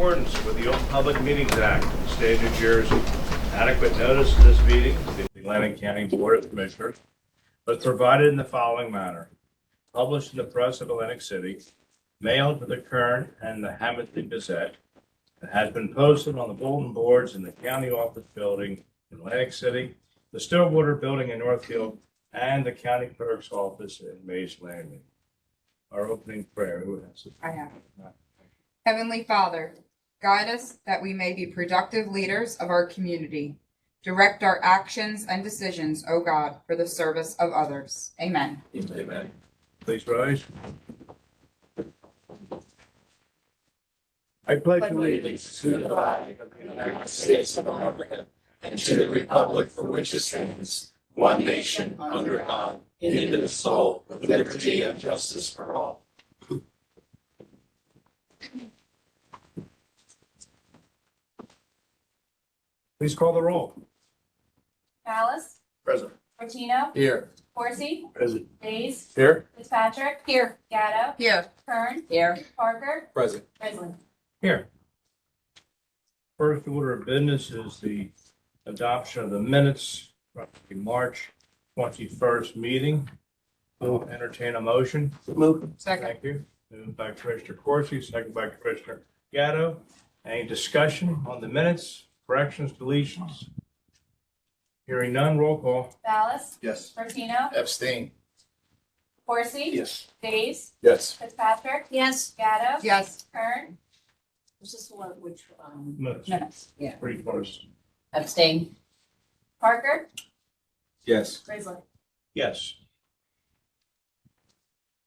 accordance with the Open Public Meetings Act of the State of New Jersey, adequate notice of this meeting to the Atlantic County Board of Commissioners was provided in the following manner. Published in the Press of Atlantic City, mailed to the Kern and the Hamilton Gazette, and has been posted on the bulletin boards in the county office building in Atlantic City, the Stillwater building in Northfield, and the county clerk's office in Mays Landing. Our opening prayer, who has it? I have it. Heavenly Father, guide us that we may be productive leaders of our community. Direct our actions and decisions, O God, for the service of others. Amen. Amen. Please rise. I pledge allegiance to the flag of the United States of America and to the republic for which it stands, one nation, under God, indivisible, with liberty and justice for all. Please call the roll. Malice, Present. Martino, Here. Corsi, Present. Days, Here. Fitzpatrick, Here. Gatto, Here. Kern, Here. Parker, Present. Risley. Here. First order of business is the adoption of the minutes from the March 21st meeting. I'll entertain a motion. Move. Second. Thank you. Moved by Commissioner Corsi, second by Commissioner Gatto. Any discussion on the minutes, corrections, deletions? Hearing none, roll call. Malice, Yes. Martino, Abstain. Corsi, Yes. Days, Yes. Fitzpatrick, Yes. Gatto, Yes. Kern, This is what, which, Minutes. Minutes. Yeah. Pretty close. abstain. Parker, Yes. Risley. Yes.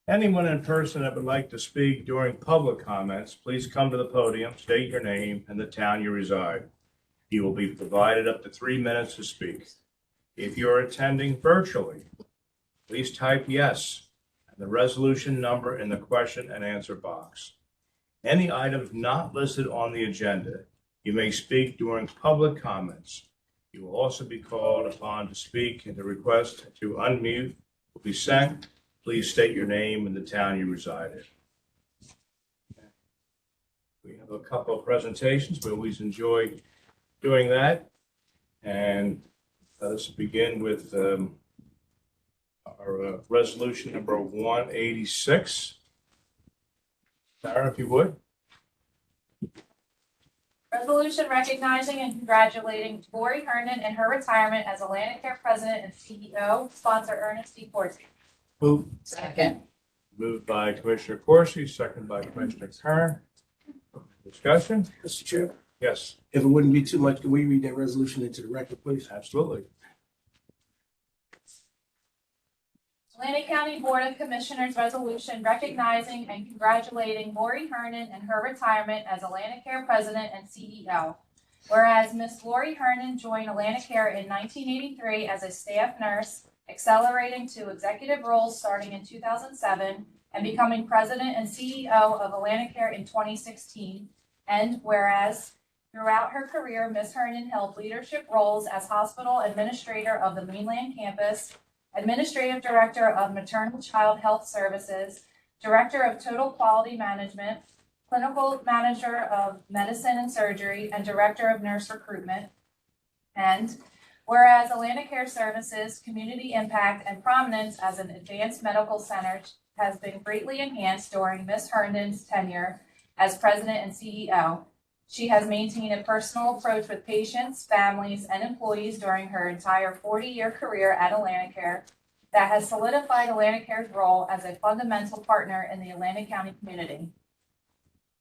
Anyone in person that would like to speak during public comments, please come to the podium, state your name and the town you reside. You will be provided up to 3 minutes to speak. If you're attending virtually, please type yes and the resolution number in the question and answer box. Any items not listed on the agenda, you may speak during public comments. You will also be called upon to speak, and the request to unmute will be sent. Please state your name and the town you reside in. We have a couple of presentations. We always enjoy doing that. And let us begin with our resolution number 186. Sarah, if you would. Resolution recognizing and congratulating Lori Hernan in her retirement as Atlantic Care President and CEO, sponsor Ernest D. Corsi. Move. Second. Moved by Commissioner Corsi, second by Commissioner Kern. Discussion? Mr. Chair, Yes, if it wouldn't be too much, can we read that resolution into the record, please? absolutely. Atlantic County Board of Commissioners resolution recognizing and congratulating Lori Hernan in her retirement as Atlantic Care President and CEO. Whereas Miss Lori Hernan joined Atlantic Care in 1983 as a staff nurse, accelerating to executive roles starting in 2007 and becoming President and CEO of Atlantic Care in 2016. And whereas throughout her career, Miss Hernan held leadership roles as hospital administrator of the mainland campus, Administrative Director of Maternal Child Health Services, Director of Total Quality Management, Clinical Manager of Medicine and Surgery, and Director of Nurse Recruitment. And whereas Atlantic Care Services, community impact, and prominence as an advanced medical center has been greatly enhanced during Ms. Herndon's tenure as President and CEO. She has maintained a personal approach with patients, families, and employees during her entire 40-year career at Atlantic Care that has solidified Atlantic Care's role as a fundamental partner in the Atlantic County community.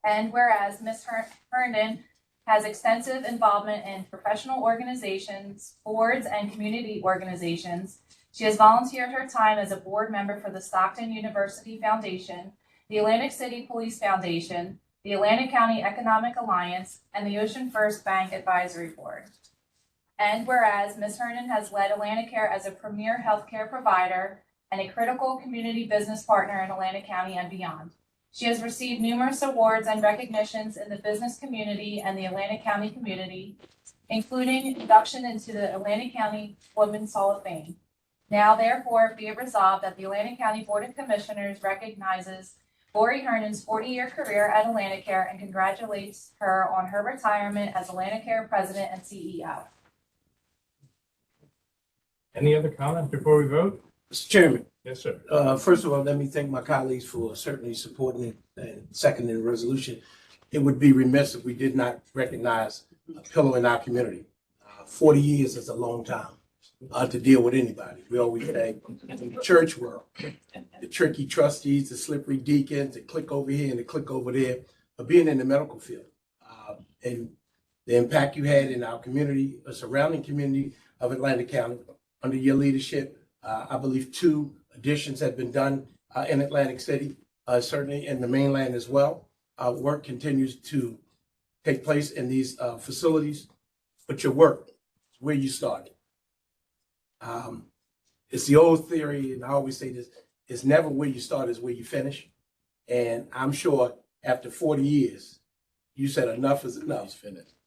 And whereas Ms. Herndon has extensive involvement in professional organizations, boards, and community organizations, she has volunteered her time as a board member for the Stockton University Foundation, the Atlantic City Police Foundation, the Atlantic County Economic Alliance, and the Ocean First Bank Advisory Board. And whereas Ms. Hernan has led Atlantic Care as a premier healthcare provider and a critical community business partner in Atlantic County and beyond. She has received numerous awards and recognitions in the business community and the Atlantic County community, including induction into the Atlantic County Women's Hall of Fame. Now therefore be it resolved that the Atlantic County Board of Commissioners recognizes Lori Hernan's 40-year career at Atlanticare and congratulates her on her retirement as Atlanticare President and CEO. Any other comments before we vote? Mr. Chairman, Yes, sir. first of all, let me thank my colleagues for certainly supporting it and seconding the resolution. It would be remiss if we did not recognize a pillar in our community. 40 years is a long time to deal with anybody. We always say in the church world, the tricky trustees, the slippery deacons, the click over here and the click over there, but being in the medical field and the impact you had in our community, a surrounding community of Atlantic County under your leadership. I believe 2 additions have been done in Atlantic City, certainly in the mainland as well. Work continues to take place in these facilities, but your work is where you started. It's the old theory, and I always say this, it's never where you start, it's where you finish. And I'm sure after 40 years, you said enough is enough,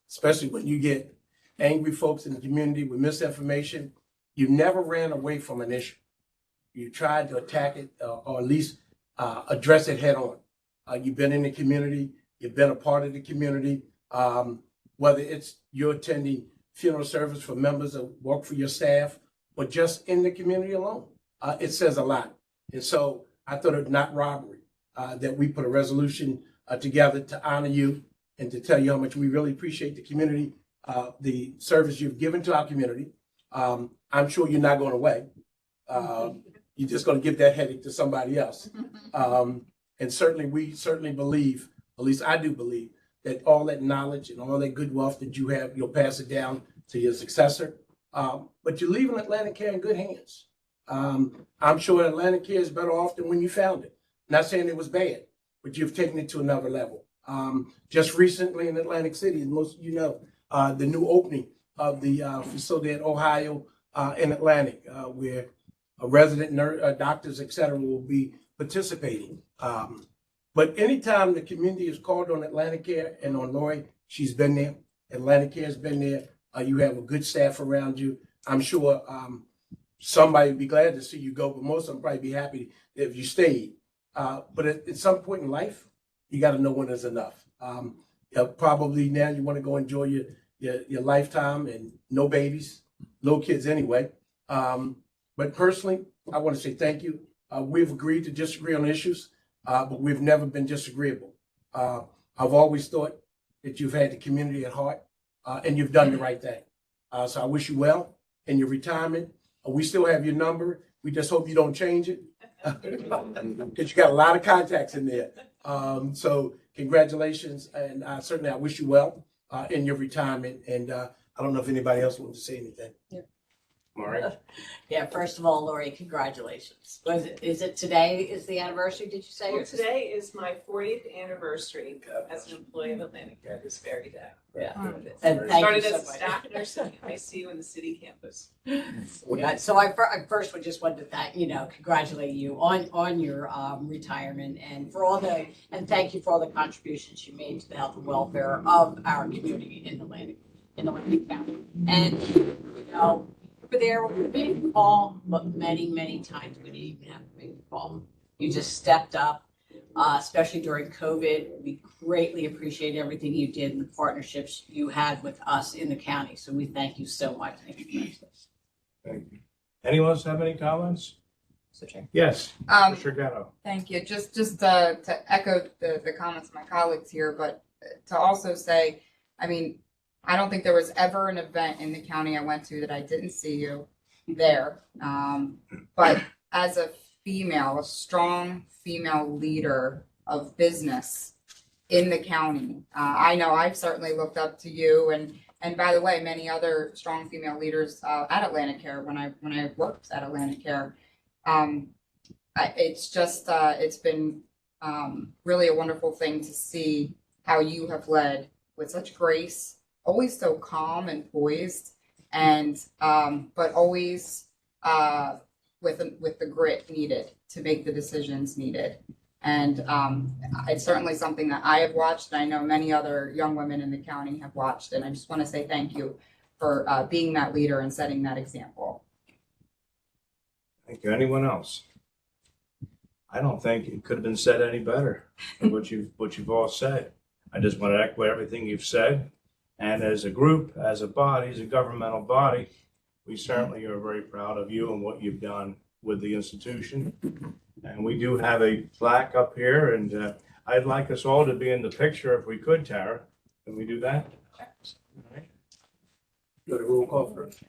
especially when you get angry folks in the community with misinformation. You never ran away from an issue. You tried to attack it or at least address it head on. You've been in the community, you've been a part of the community, whether it's you're attending funeral service for members that work for your staff, or just in the community alone. It says a lot. And so I thought it not robbery that we put a resolution together to honor you and to tell you how much we really appreciate the community, the service you've given to our community. I'm sure you're not going away. You're just going to give that headache to somebody else. And certainly, we certainly believe, at least I do believe, that all that knowledge and all that good wealth that you have, you'll pass it down to your successor. But you're leaving Atlanticare in good hands. I'm sure Atlanticare is better off than when you found it. Not saying it was bad, but you've taken it to another level. Just recently in Atlantic City, as most of you know, the new opening of the facility at Ohio in Atlantic, where resident doctors, et cetera, will be participating. But anytime the community is called on Atlanticare and on Lori, she's been there. Atlanticare has been there. You have a good staff around you. I'm sure somebody would be glad to see you go, but most of them probably be happy if you stayed. But at some point in life, you got to know when it's enough. Probably now you want to go enjoy your lifetime and no babies, no kids anyway. But personally, I want to say thank you. We've agreed to disagree on issues, but we've never been disagreeable. I've always thought that you've had the community at heart, and you've done the right thing. So I wish you well in your retirement. We still have your number. We just hope you don't change it because you got a lot of contacts in there. So congratulations, and certainly I wish you well in your retirement. And I don't know if anybody else wants to say anything. Maureen? Yeah, first of all, Lori, congratulations. Is it today is the anniversary, did you say? Well, today is my 40th anniversary as an employee of Atlanticare this very day. Yeah. And And thank you started so as a much. staff nurse in the ICU in the city campus. Yeah, so I first would just want to congratulate you on your retirement and for all and thank you for all the contributions you made to the health and welfare of our community in Atlantic County. And were there with a big call, but many times we didn't even have a big call. You just stepped up, especially during COVID. We greatly appreciate everything you did and the partnerships you had with us in the county. So we thank you so much. Thank you. Anyone else have any comments? Mr. Chair. Yes, Mr. Gatto. Thank you. Just to echo the comments of my colleagues here, but to also say, I mean, I don't think there was ever an event in the county I went to that I didn't see you there. But as a female, a strong female leader of business in the county, I know I've certainly looked up to you and by the way, many other strong female leaders at Atlanticare when I worked at Atlanticare. It's just it's been really a wonderful thing to see how you have led with such grace, always so calm and poised, and but always with the grit needed to make the decisions needed. And it's certainly something that I have watched, and I know many other young women in the county have watched. And I just want to say thank you for being that leader and setting that example. Thank you. Anyone else? I don't think it could have been said any better than what you've all said. I just want to echo everything you've said. And as a group, as a body, as a governmental body, we certainly are very proud of you and what you've done with the institution. And we do have a plaque up here, and I'd like us all to be in the picture if we could, Tara. Can we do that? Go to roll call first.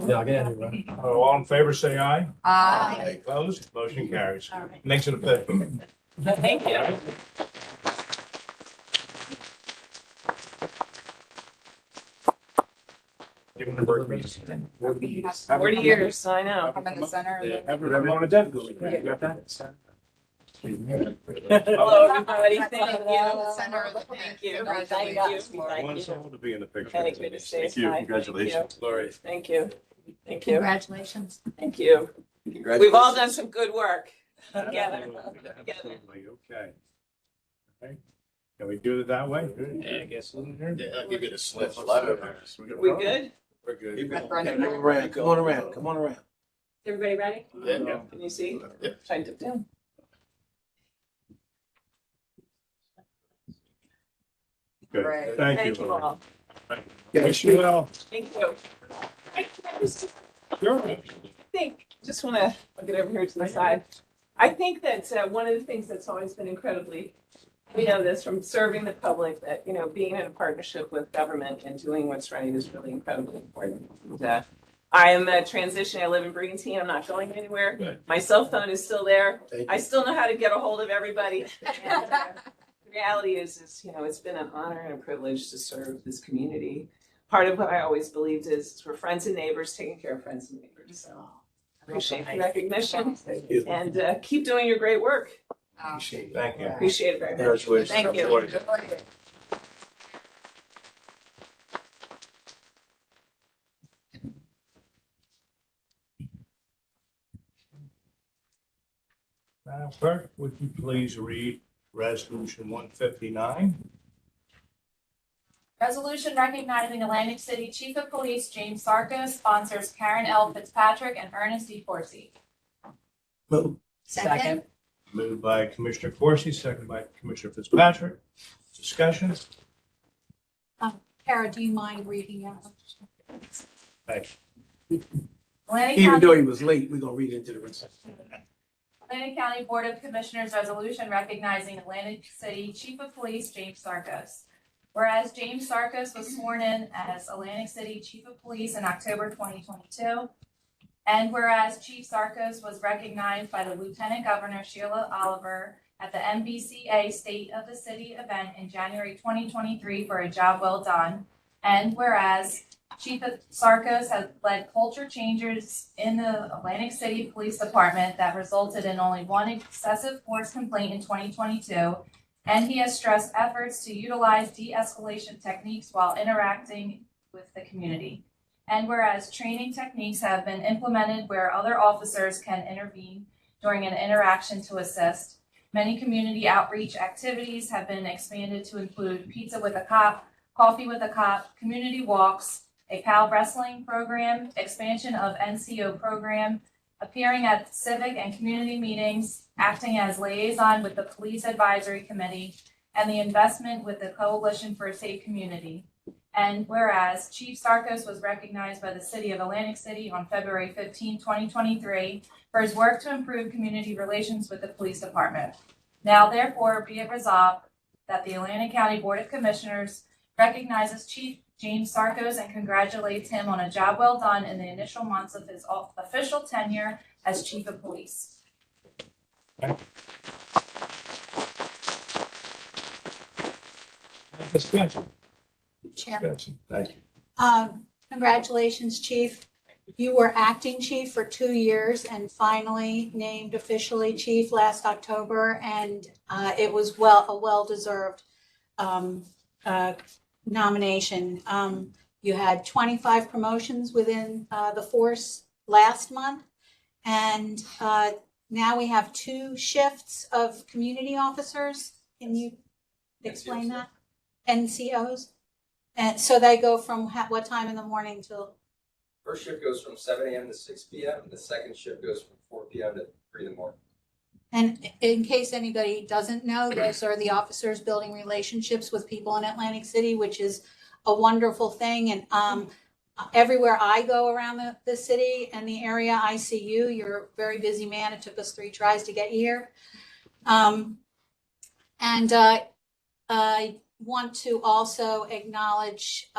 Yeah, I get it. All in favor, say aye. Aye. Opposed? Motion carries. All right. Makes it official. Thank you. Give them the burpees. 40 years, I know. I'm in the center. of the- Everyone on the desk. Go. You got that? Hello, everybody. Thank you. Center of the- Thank you. Congratulations. Thank I you. want us all to be in the picture. Thank you. Thank you. Congratulations. Gloria. Thank you. Thank you. Congratulations. Thank you. We've all done some good work together. Absolutely. Okay. Okay. Can we do it that way? Yeah, I guess. Yeah, I'll give you the slip. We good? We're good. Let Brenda know. Around. Come on around. Come on around. Everybody ready? Yeah. Can you see? Yeah. Try to dip down. Good. Right. Thank Thank you you. all. Wish you well. Thank you. I Sure. think, just want to, I'll get over here to the side. I think that one of the things that's always been incredibly, we know this from serving the public, that, you know, being in a partnership with government and doing what's right is really incredibly important. And, I am transitioning. I live in Brigantine. I'm not going anywhere. Good. My cell phone is still there. Thank I you. still know how to get a hold of everybody. And, the reality is, you know, it's been an honor and a privilege to serve this community. Part of what I always believed is we're friends and neighbors, taking care of friends and neighbors. So appreciate the recognition Thank you. and keep doing your great work. Appreciate it. Thank you. Appreciate it very much. Congratulations. Thank you. Madam Clerk, would you please read Resolution 159? Resolution recognizing Atlantic City Chief of Police James Sarko, sponsors Karen L. Fitzpatrick and Ernest D. Corsi. Move. Second. Moved by Commissioner Corsi, seconded by Commissioner Fitzpatrick. Discussion? Kara, do you mind reading out? Thank Atlantic Even County, though he was late, we're gonna read into the rest. Atlantic County Board of Commissioners resolution recognizing Atlantic City Chief of Police James Sarkos. Whereas James Sarkos was sworn in as Atlantic City Chief of Police in October 2022. And whereas Chief Sarkos was recognized by the Lieutenant Governor Sheila Oliver at the MBCA State of the City event in January 2023 for a job well done. And whereas Chief Sarkos has led culture changes in the Atlantic City Police Department that resulted in only one excessive force complaint in 2022. And he has stressed efforts to utilize de-escalation techniques while interacting with the community. And whereas training techniques have been implemented where other officers can intervene during an interaction to assist, many community outreach activities have been expanded to include pizza with a cop, coffee with a cop, community walks, a PAL wrestling program, expansion of NCO program, appearing at civic and community meetings, acting as liaison with the Police Advisory Committee, and the investment with the Coalition for a Safe Community. And whereas Chief Sarkos was recognized by the City of Atlantic City on February 15, 2023, for his work to improve community relations with the police department. Now therefore be it resolved that the Atlantic County Board of Commissioners recognizes Chief James Sarkos and congratulates him on a job well done in the initial months of his official tenure as Chief of Police. Discussion. Chair. Thank you. Congratulations, Chief. You were acting chief for 2 years and finally named officially chief last October, and it was a well-deserved nomination. You had 25 promotions within the force last month, and now we have 2 shifts of community officers. Can you explain that? NCOs? And so they go from what time in the morning till? First shift goes from 7 a.m. to 6 p.m. The second shift goes from 4 p.m. to 3 in the morning. And in case anybody doesn't know, those are the officers building relationships with people in Atlantic City, which is a wonderful thing. And everywhere I go around the city and the area, I see you. You're a very busy man. It took us 3 tries to get you here. And I want to also acknowledge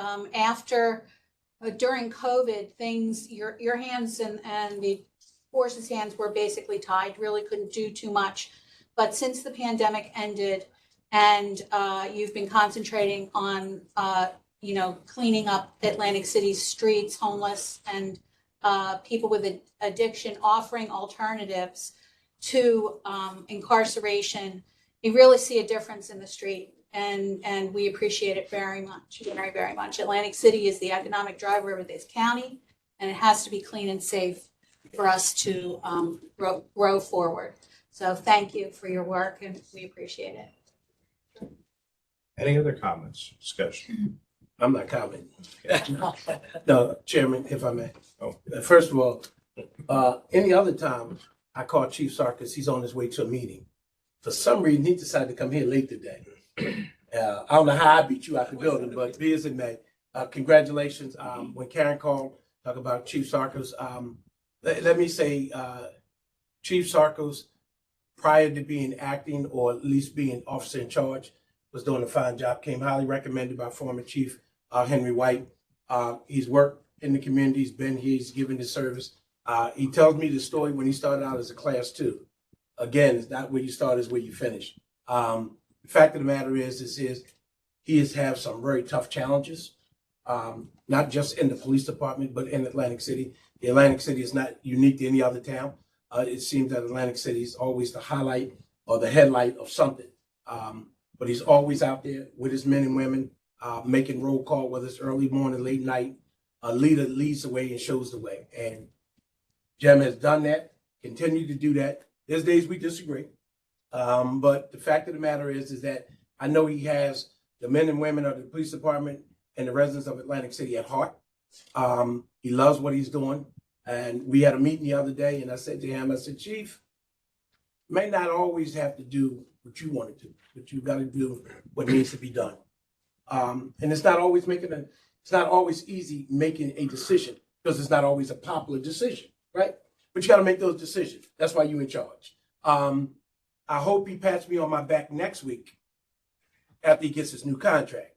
during COVID, things, your hands and the force's hands were basically tied, really couldn't do too much. But since the pandemic ended and you've been concentrating on, cleaning up Atlantic City's streets, homeless and people with addiction, offering alternatives to incarceration, you really see a difference in the street. And we appreciate it very much, very, very much. Atlantic City is the economic driver of this county, and it has to be clean and safe for us to grow forward. So thank you for your work, and we appreciate it. Any other comments, discussion? I'm not commenting. No, Chairman, if I may. Oh. First of all, any other time I call Chief Sarkis, he's on his way to a meeting. For some reason, he decided to come here late today. I don't know how I beat you out the building, but be as it may. Congratulations. When Karen called, talk about Chief Sarkis, let me say, Chief Sarkis, prior to being acting or at least being officer in charge, was doing a fine job, came highly recommended by former Chief Henry White. He's worked in the community, he's been here, he's given his service. He tells me the story when he started out as a Class 2. Again, it's not where you start, it's where you finish. The fact of the matter is he has had some very tough challenges, not just in the police department, but in Atlantic City. The Atlantic City is not unique to any other town. It seems that Atlantic City is always the highlight or the headlight of something. But he's always out there with his men and women, making roll call, whether it's early morning, late night. A leader leads the way and shows the way. And Jem has done that, continue to do that. There's days we disagree. But the fact of the matter is that I know he has the men and women of the police department and the residents of Atlantic City at heart. He loves what he's doing. And we had a meeting the other day, and I said to him, I said, Chief, may not always have to do what you want to do, but you got to do what needs to be done. And it's not always easy making a decision, because it's not always a popular decision, right? But you got to make those decisions. That's why you're in charge. I hope he pats me on my back next week after he gets his new contract.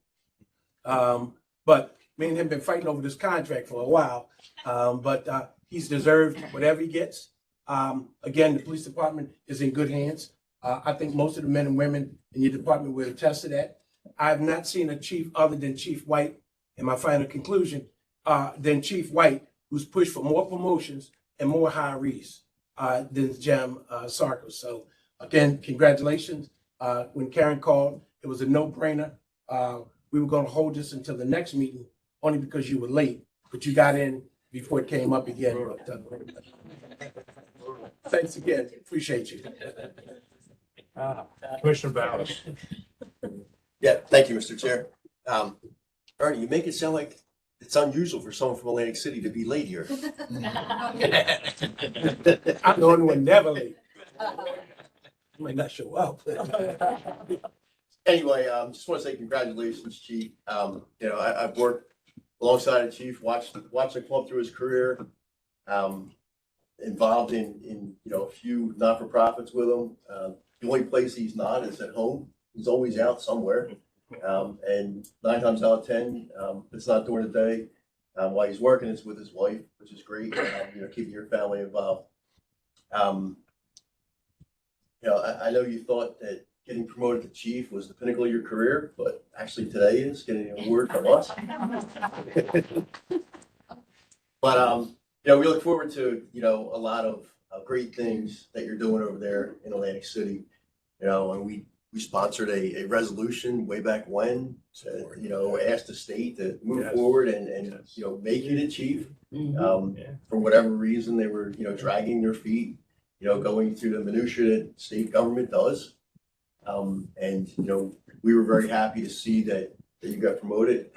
But me and him been fighting over this contract for a while. But he's deserved whatever he gets. Again, the police department is in good hands. I think most of the men and women in your department will attest to that. I have not seen a chief other than Chief White, in my final conclusion, than Chief White, who's pushed for more promotions and more hirees than Jem Sarkis. So again, congratulations. When Karen called, it was a no-brainer. We were going to hold this until the next meeting, only because you were late, but you got in before it came up again. Thanks again. Appreciate you. Commissioner Ballas. Yeah, thank you, Mr. Chair. Ernie, you make it sound like it's unusual for someone from Atlantic City to be late here. I'm the only one never late. I might not show up. Anyway, just want to say congratulations, Chief. I've worked alongside the Chief, watched him come up through his career, involved in a few not-for-profits with him. The only place he's not is at home. He's always out somewhere. And 9 times out of 10, it's not during the day. While he's working, it's with his wife, which is great. Keeping your family involved. I know you thought that getting promoted to chief was the pinnacle of your career, but actually today is getting an award from us. But we look forward to a lot of great things that you're doing over there in Atlantic City. And we sponsored a resolution way back when to ask the state to move forward and make you the chief. For whatever reason, they were dragging their feet, going through the minutia that state government does. And we were very happy to see that you got promoted.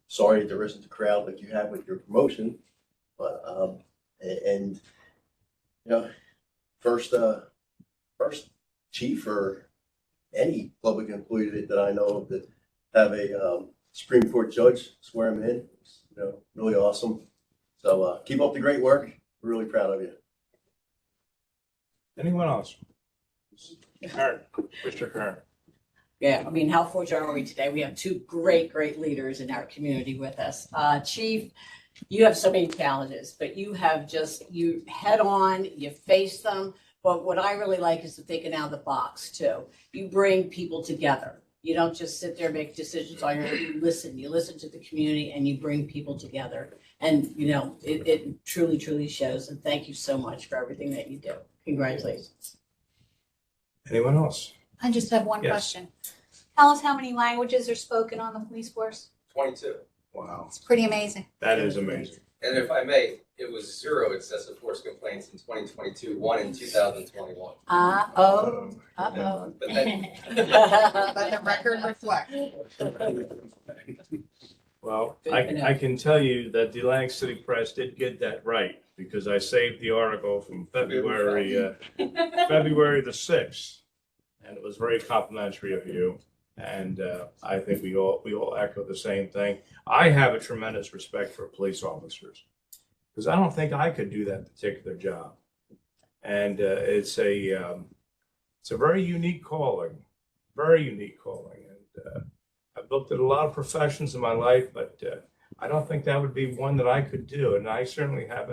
Sorry that there isn't the crowd that you had with your promotion, but first first chief or any public employee that I know of that have a Supreme Court judge swear him in. It's, really awesome. So keep up the great work. We're really proud of you. Anyone else? Kern, Mr. Kern. Yeah, I mean, how fortunate are we today? We have two great leaders in our community with us. Chief, you have so many challenges, but you head on, you face them. But what I really like is the thinking out of the box too. You bring people together. You don't just sit there and make decisions on your own. You listen to the community and you bring people together. And, it truly shows. And thank you so much for everything that you do. Congratulations. Anyone else? I just have one Yes. question. Tell us how many languages are spoken on the police force? 22. Wow, It's pretty amazing. that is amazing. And if I may, it was 0 excessive force complaints in 2022, 1 in 2021. Uh-oh. But then, Let the record reflect. Well, Good to know. I can tell you that the Atlantic City Press did get that right because I saved the article from February the 6th. And it was very complimentary of you. And I think we all echo the same thing. I have a tremendous respect for police officers because I don't think I could do that particular job. And it's a very unique calling, And I've looked at a lot of professions in my life, but I don't think that would be one that I could do. And I certainly have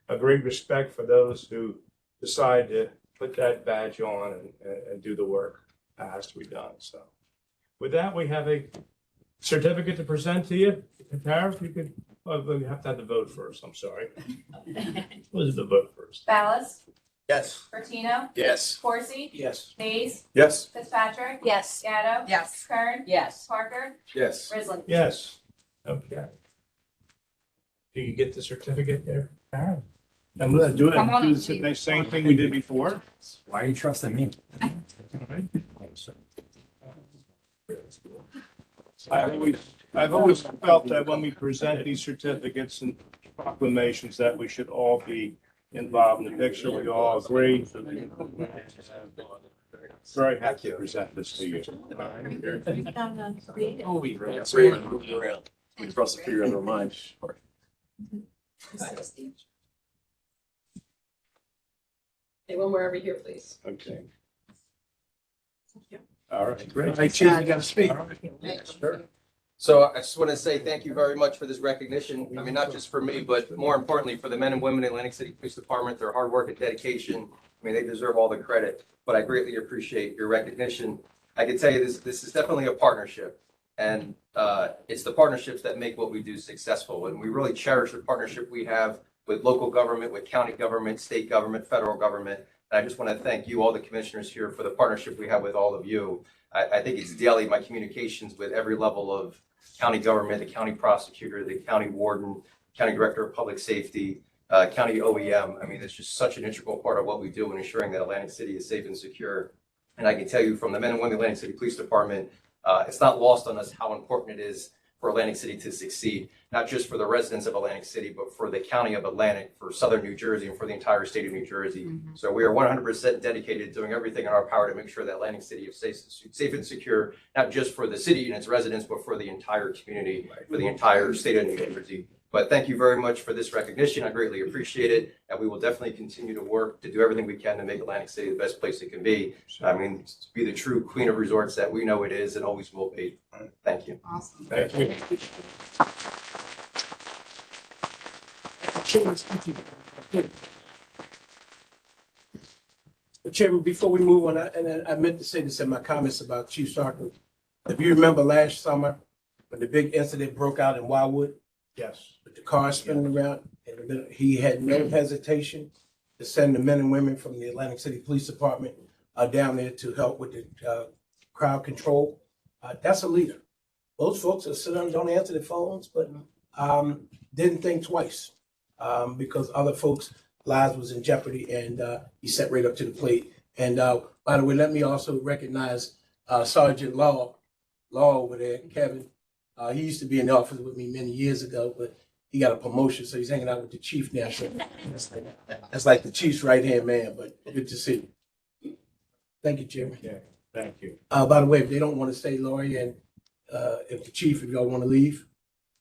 a great respect for those who decide to put that badge on and do the work that has to be done. So with that, we have a certificate to present to you. Tara, if you could, you have to have the vote first. I'm sorry. What is the vote first? Ballas, Yes. Bertino, yes. Corsi, Yes. Hayes, Yes. Fitzpatrick, Yes. Gatto, Yes. Kern, Yes. Parker, Yes. Risley. Yes. Okay. Do you get the certificate there, Tara? I'm gonna do Come on, do Chief. the same thing we did before. Why are you trusting me? I've always felt that when we present these certificates and proclamations, that we should all be involved in the picture. We all agree. Very happy to present this to you. Oh, we moved around. We crossed the figure in our mind. Anyone wherever here, please. Okay. All right, All great. right, Chief, you gotta speak. Sure. So I just want to say thank you very much for this recognition. I mean, not just for me, but more importantly for the men and women in the Atlantic City Police Department, their hard work and dedication. I mean, they deserve all the credit, but I greatly appreciate your recognition. I can tell you this is definitely a partnership, and it's the partnerships that make what we do successful. And we really cherish the partnership we have with local government, with county government, state government, federal government. And I just want to thank you, all the commissioners here, for the partnership we have with all of you. I think it's daily, my communications with every level of county government, the county prosecutor, the county warden, county director of public safety, county OEM. I mean, it's just such an integral part of what we do in ensuring that Atlantic City is safe and secure. And I can tell you from the men and women of the Atlantic City Police Department, it's not lost on us how important it is for Atlantic City to succeed, not just for the residents of Atlantic City, but for the county of Atlantic, for Southern New Jersey, and for the entire state of New Jersey. So we are 100% dedicated to doing everything in our power to make sure that Atlantic City is safe and secure, not just for the city and its residents, but for the entire community, for the entire state of New Jersey. But thank you very much for this recognition. I greatly appreciate it. And we will definitely continue to work to do everything we can to make Atlantic City the best place it can be. I mean, to be the true queen of resorts that we know it is and always will be. Thank you. Awesome. Thank you. Chairman, before we move on, I meant to say this in my comments about Chief Sarkis. If you remember last summer, when the big incident broke out in Wildwood, Yes. with the car spinning around, and he had no hesitation to send the men and women from the Atlantic City Police Department down there to help with the crowd control. That's a leader. Those folks that sit down and don't answer their phones, but didn't think twice because other folks' lives was in jeopardy, and he stepped right up to the plate. And by the way, let me also recognize Sergeant Law over there, Kevin. He used to be in the office with me many years ago, but he got a promotion, so he's hanging out with the chief now. So that's like the chief's right-hand man, but good to see you. Thank you, Chairman. Okay, thank you. By the way, if they don't want to stay, Lori, and if the chief, if y'all want to leave,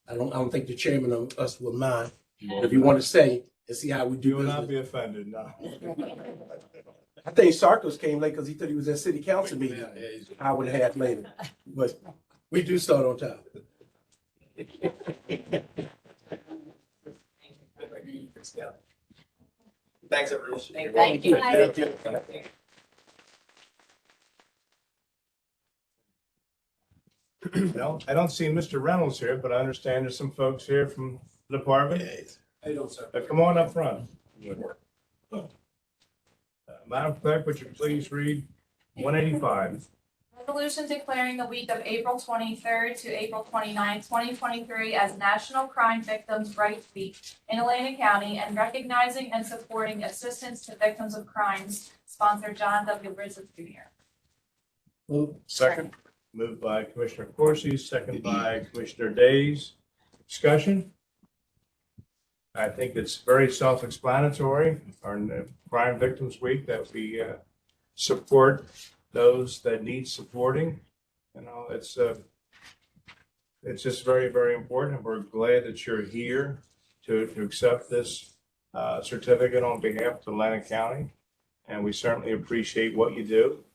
I don't think the chairman of us will mind. But if you want to stay and see how we You do will not business. be offended, no. I think Sarkos came late because he thought he was at city council meeting, hour and a half later. But we do start on time. Thanks, everyone. Thank you. Thank you. Well, I don't see Mr. Reynolds here, but I understand there's some folks here from the department. How you doing, sir? Come on up front. Madam Clerk, would you please read 185? Resolution declaring the week of April 23rd to April 29th, 2023 as National Crime Victims' Rights Week in Atlantic County and recognizing and supporting assistance to victims of crimes, sponsored John W. Bridges Jr. Move. Second. Moved by Commissioner Corsi, second by Commissioner Days. Discussion? I think it's very self-explanatory. Our Crime Victims Week, that we support those that need supporting. You know, it's just very, very important. We're glad that you're here to accept this certificate on behalf of Atlantic County. And we certainly appreciate what you do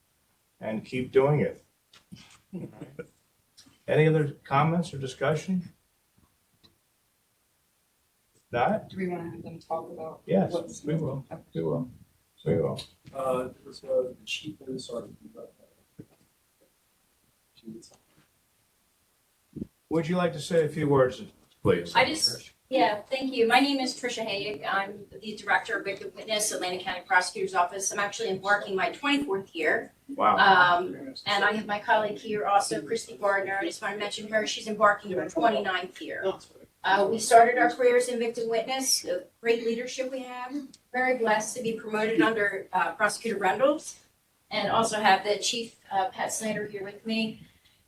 and keep doing it. Any other comments or discussion? Not? Do we want to have them talk about? Yes, what's- we will. We will. We will. The chief and sort Would you like to say a few words, please? Thank you. My name is Tricia Hayek. I'm the Director of Victim Witness, Atlantic County Prosecutor's Office. I'm actually embarking my 24th year. Wow. And I have my colleague here also, Christy Gardner. I just want to mention her. She's embarking her 29th year. We started our careers in victim witness, great leadership we have. Very blessed to be promoted under Prosecutor Reynolds and also have the Chief Pat Snyder here with me.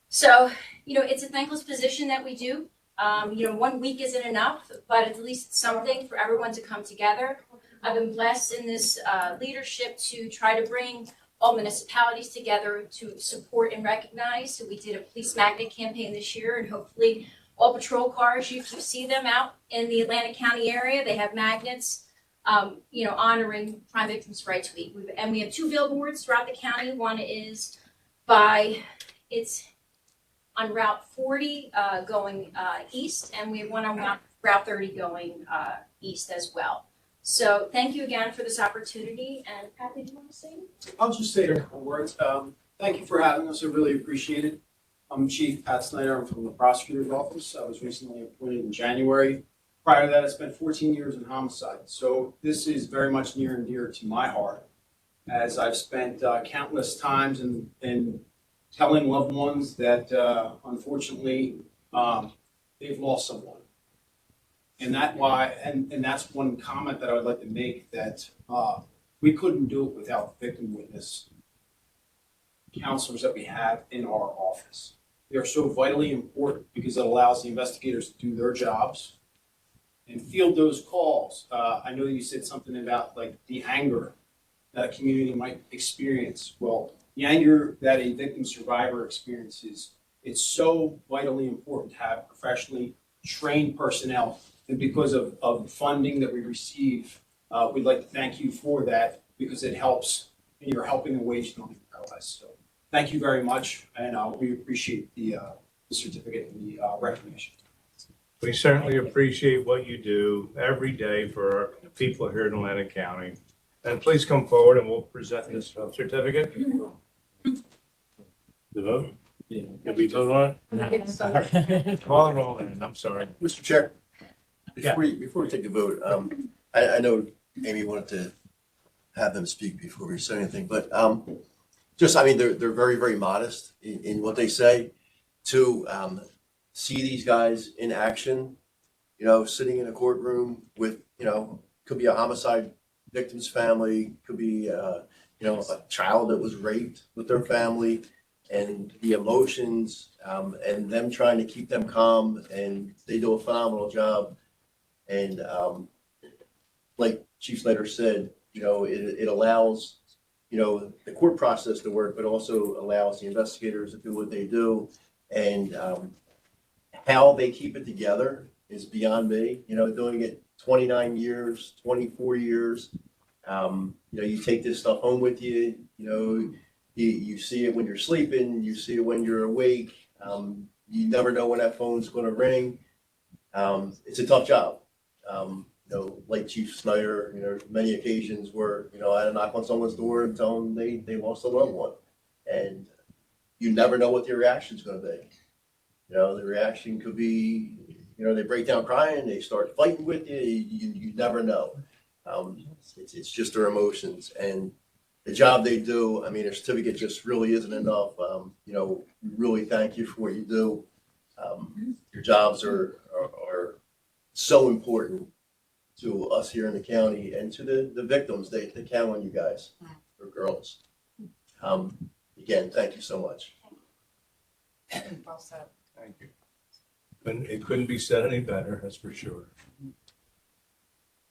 So, it's a thankless position that we do. 1 week isn't enough, but at least something for everyone to come together. I've been blessed in this leadership to try to bring all municipalities together to support and recognize. So we did a police magnet campaign this year, and hopefully all patrol cars, you see them out in the Atlantic County area. They have magnets, honoring Crime Victims' Rights Week. And we have 2 billboards throughout the county. One is it's on Route 40 going east, and we have one on Route 30 going east as well. So thank you again for this opportunity. And Kathy, do you want to say anything? I'll just say a couple words. Thank you for having us. I really appreciate it. I'm Chief Pat Snyder. I'm from the prosecutor's office. I was recently appointed in January. Prior to that, I spent 14 years in homicide. So this is very much near and dear to my heart, as I've spent countless times in telling loved ones that unfortunately they've lost someone. And that's one comment that I would like to make, that we couldn't do it without the victim witness counselors that we have in our office. They are so vitally important because it allows the investigators to do their jobs and field those calls. I know you said something about like the anger that a community might experience. Well, the anger that a victim survivor experiences, it's so vitally important to have professionally trained personnel. And because of the funding that we receive, we'd like to thank you for that, because it helps, and you're helping the wage not be paralyzed. So thank you very much, and we appreciate the certificate and the recognition. We certainly appreciate what you do every day for our people here in Atlantic County. And please come forward and we'll present this certificate. The vote? Did we vote on it? Call the roll in, I'm sorry. Mr. Chair, before we take the vote, I know Amy wanted to have them speak before we say anything, but they're very, very modest in what they say. To see these guys in action, sitting in a courtroom with, could be a homicide victim's family, could be, a child that was raped with their family, and the emotions, and them trying to keep them calm, and they do a phenomenal job. And like Chief Slater said, it allows the court process to work, but also allows the investigators to do what they do. And how they keep it together is beyond me. Doing it 29 years, 24 years. You take this stuff home with you. You see it when you're sleeping. You see it when you're awake. You never know when that phone's going to ring. It's a tough job. Like Chief Snyder, many occasions where, I had to knock on someone's door and tell them they lost a loved one. And you never know what their reaction's going to be. The reaction could be, they break down crying, they start fighting with you. You never know. It's just their emotions. And the job they do, a certificate just really isn't enough. We really thank you for what you do. Your jobs are so important to us here in the county and to the victims. They count on you guys, or girls. Again, thank you so much. Well said. Thank you. It couldn't be said any better, that's for sure.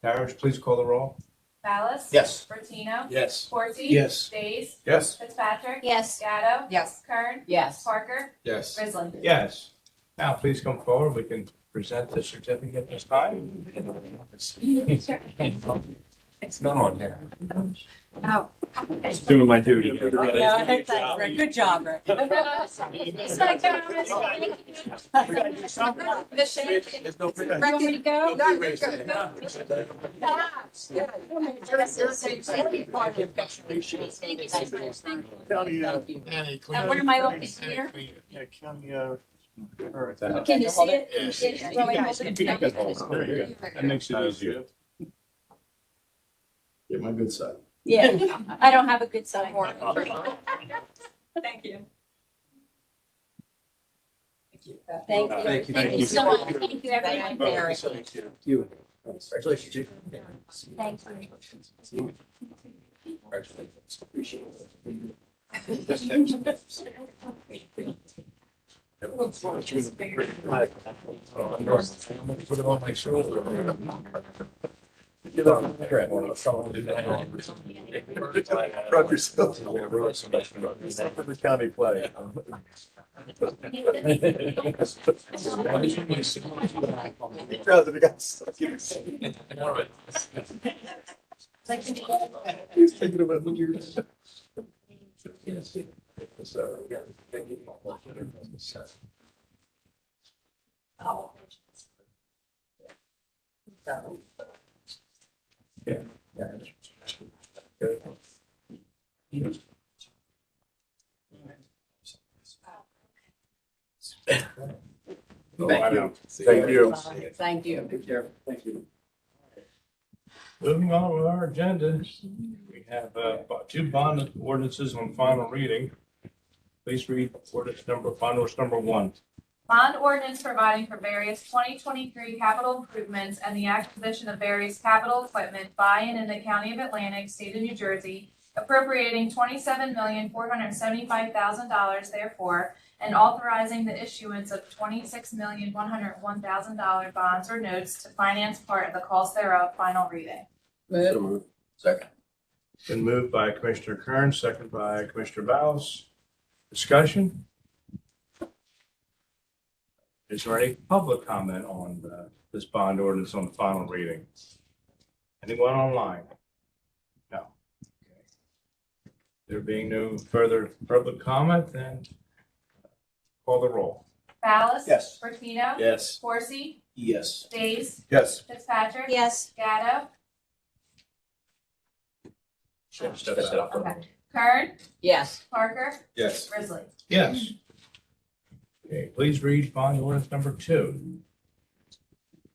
Parrish, please call the roll. Ballas? Yes. Bertino? Yes. Forty? Yes. Days? Yes. Fitzpatrick? Yes. Gatto? Yes. Kern? Yes. Parker? Yes. Grizzly? Yes. Now, please come forward. We can present the certificate this time. It's not on here. Oh. Doing my duty. Good job, Rick. Ready to go? No, you're good. And what am I looking here? Can you see it? Can you see it? Well, I hold it. That makes it easier. Get my good side. Yeah, I don't have a good side. Thank you. Thank you. Thank you. Thank you so much. Thank you, everyone. You. Congratulations, Chief. Thank you. Put it on my shoulder. Rub yourself. The county play. He's thinking about the years. So, yeah. Thank you. Thank you. Thank you. Take care. Thank you. Moving on with our agenda, we have two bond ordinances on final reading. Please read bond ordinance number 1. Bond ordinance providing for various 2023 capital improvements and the acquisition of various capital equipment by and in the County of Atlantic, State of New Jersey, appropriating $27,475,000 therefore, and authorizing the issuance of $26,101,000 bonds or notes to finance part of the cost thereof. Final reading. So moved. Second. Been moved by Commissioner Kern, second by Commissioner Ballas. Discussion? Is there any public comment on this bond ordinance on the final reading? Anyone online? No. Okay. There being no further public comment, then call the roll. Ballas? Yes. Bertino? Yes. Forsy? Yes. Days? Yes. Fitzpatrick? Yes. Gatto? Step up. Okay. Kern? Yes. Parker? Yes. Grizzly? Yes. Okay, please read bond ordinance number 2.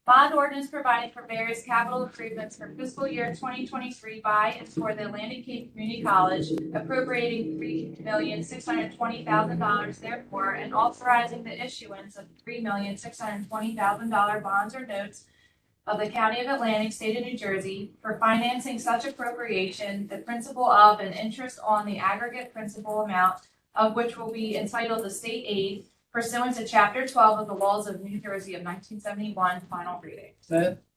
Bond ordinance providing for various capital improvements for fiscal year 2023 by and for the Atlantic Cape Community College, appropriating $3,620,000 therefore, and authorizing the issuance of $3,620,000 bonds or notes of the County of Atlantic, State of New Jersey, for financing such appropriation, the principal of and interest on the aggregate principal amount of which will be entitled the state aid pursuant to Chapter 12 of the laws of New Jersey of 1971. Final reading.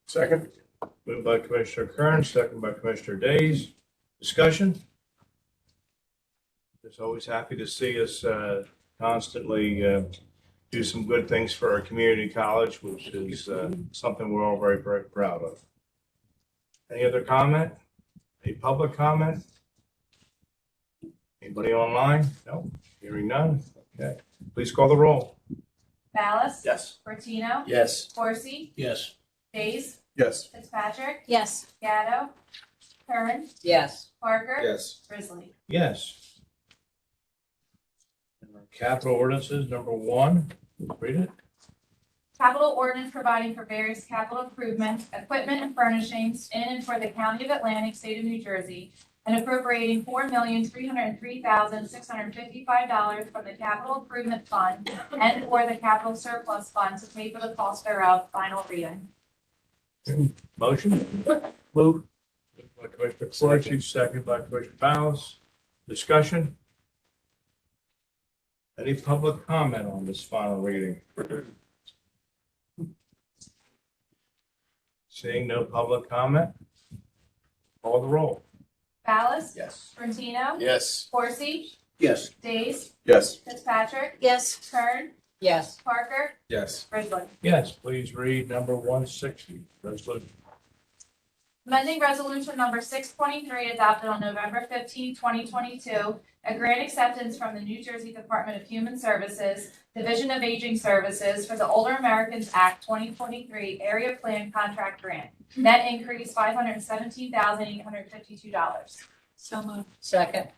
Second. Moved by Commissioner Kern, second by Commissioner Days. Discussion? Just always happy to see us constantly do some good things for our community college, which is something we're all very, very proud of. Any other comment? Any public comment? Anybody online? No? Hearing none? Okay. Please call the roll. Ballas? Yes. Bertino? Yes. Corsi? Yes. Days? Yes. Fitzpatrick? Yes. Gatto? Kern? Yes. Parker? Yes. Grizzly. Yes. And our capital ordinances, number 1. Read it. Capital ordinance providing for various capital improvements, equipment and furnishings in and for the County of Atlantic, State of New Jersey, and appropriating $4,303,655 from the Capital Improvement Fund and or the Capital Surplus Fund to pay for the cost thereof. Final reading. Motion? Move. By Commissioner Corsi, second by Commissioner Ballas. Discussion? Any public comment on this final reading? Seeing no public comment, call the roll. Ballas? Yes. Bertino? Yes. Corsi? Yes. Days? Yes. Fitzpatrick? Yes. Kern? Yes. Parker? Yes. Grizzly. Yes, please read number 160, resolution. Amending resolution number 623 adopted on November 15, 2022, a grant acceptance from the New Jersey Department of Human Services, Division of Aging Services for the Older Americans Act 2023 Area Plan Contract Grant. Net increase $517,852. So moved. Second.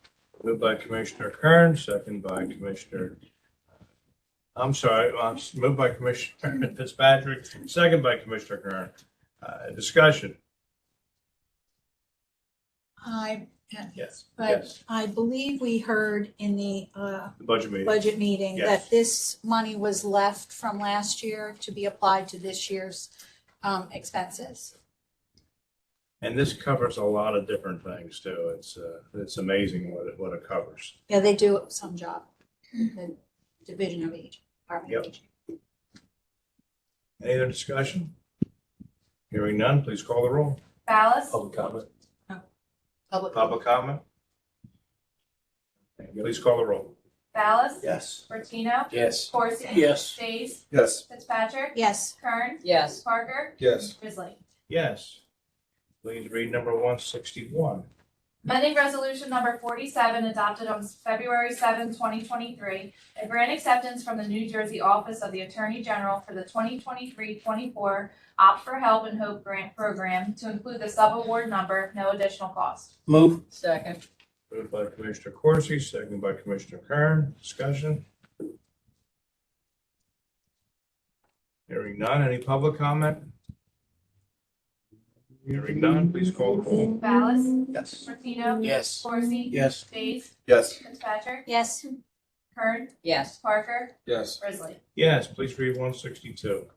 Moved by Commissioner Kern, second by Commissioner, moved by Commissioner Fitzpatrick, second by Commissioner Kern. Discussion. Yes. But Yes. I believe we heard in the The budget meeting. budget meeting Yes. that this money was left from last year to be applied to this year's expenses. And this covers a lot of different things too. It's amazing what it covers. Yeah, they do some job, the Division of Aging, Department of Yep. Aging. Any other discussion? Hearing none, please call the roll. Ballas? Public comment. Public comment? Please call the roll. Ballas? Yes. Bertino? Yes. Corsi? Yes. Days? Yes. Fitzpatrick? Yes. Kern? Yes. Parker? Yes. Grizzly. Yes. Please read number 161. Amending resolution number 47 adopted on February 7, 2023, a grant acceptance from the New Jersey Office of the Attorney General for the 2023-24 Opt for Help and Hope Grant Program to include the subaward number, no additional cost. Move. Second. Moved by Commissioner Corsi, second by Commissioner Kern. Discussion? Hearing none. Any public comment? Hearing none, please call the roll. Ballas? Yes. Martino? Yes. Corsi? Yes. Days? Yes. Fitzpatrick? Yes. Kern? Yes. Parker? Yes. Grizzly. Yes, please read 162.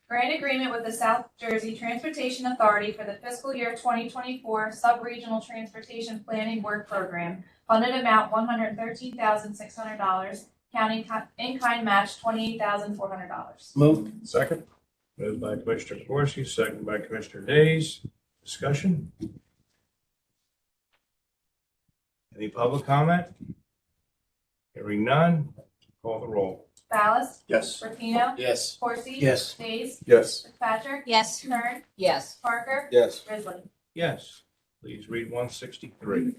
Grant agreement with the South Jersey Transportation Authority for the fiscal year 2024 Sub-Regional Transportation Planning Work Program. Funded amount $113,600. County in-kind match $28,400. Move. Second. Moved by Commissioner Corsi, second by Commissioner Days. Discussion? Any public comment? Hearing none, call the roll. Ballas? Yes. Bertino? Yes. Corsi? Yes. Days? Yes. Fitzpatrick? Yes. Kern? Yes. Parker? Yes. Grizzly. Yes, please read 163.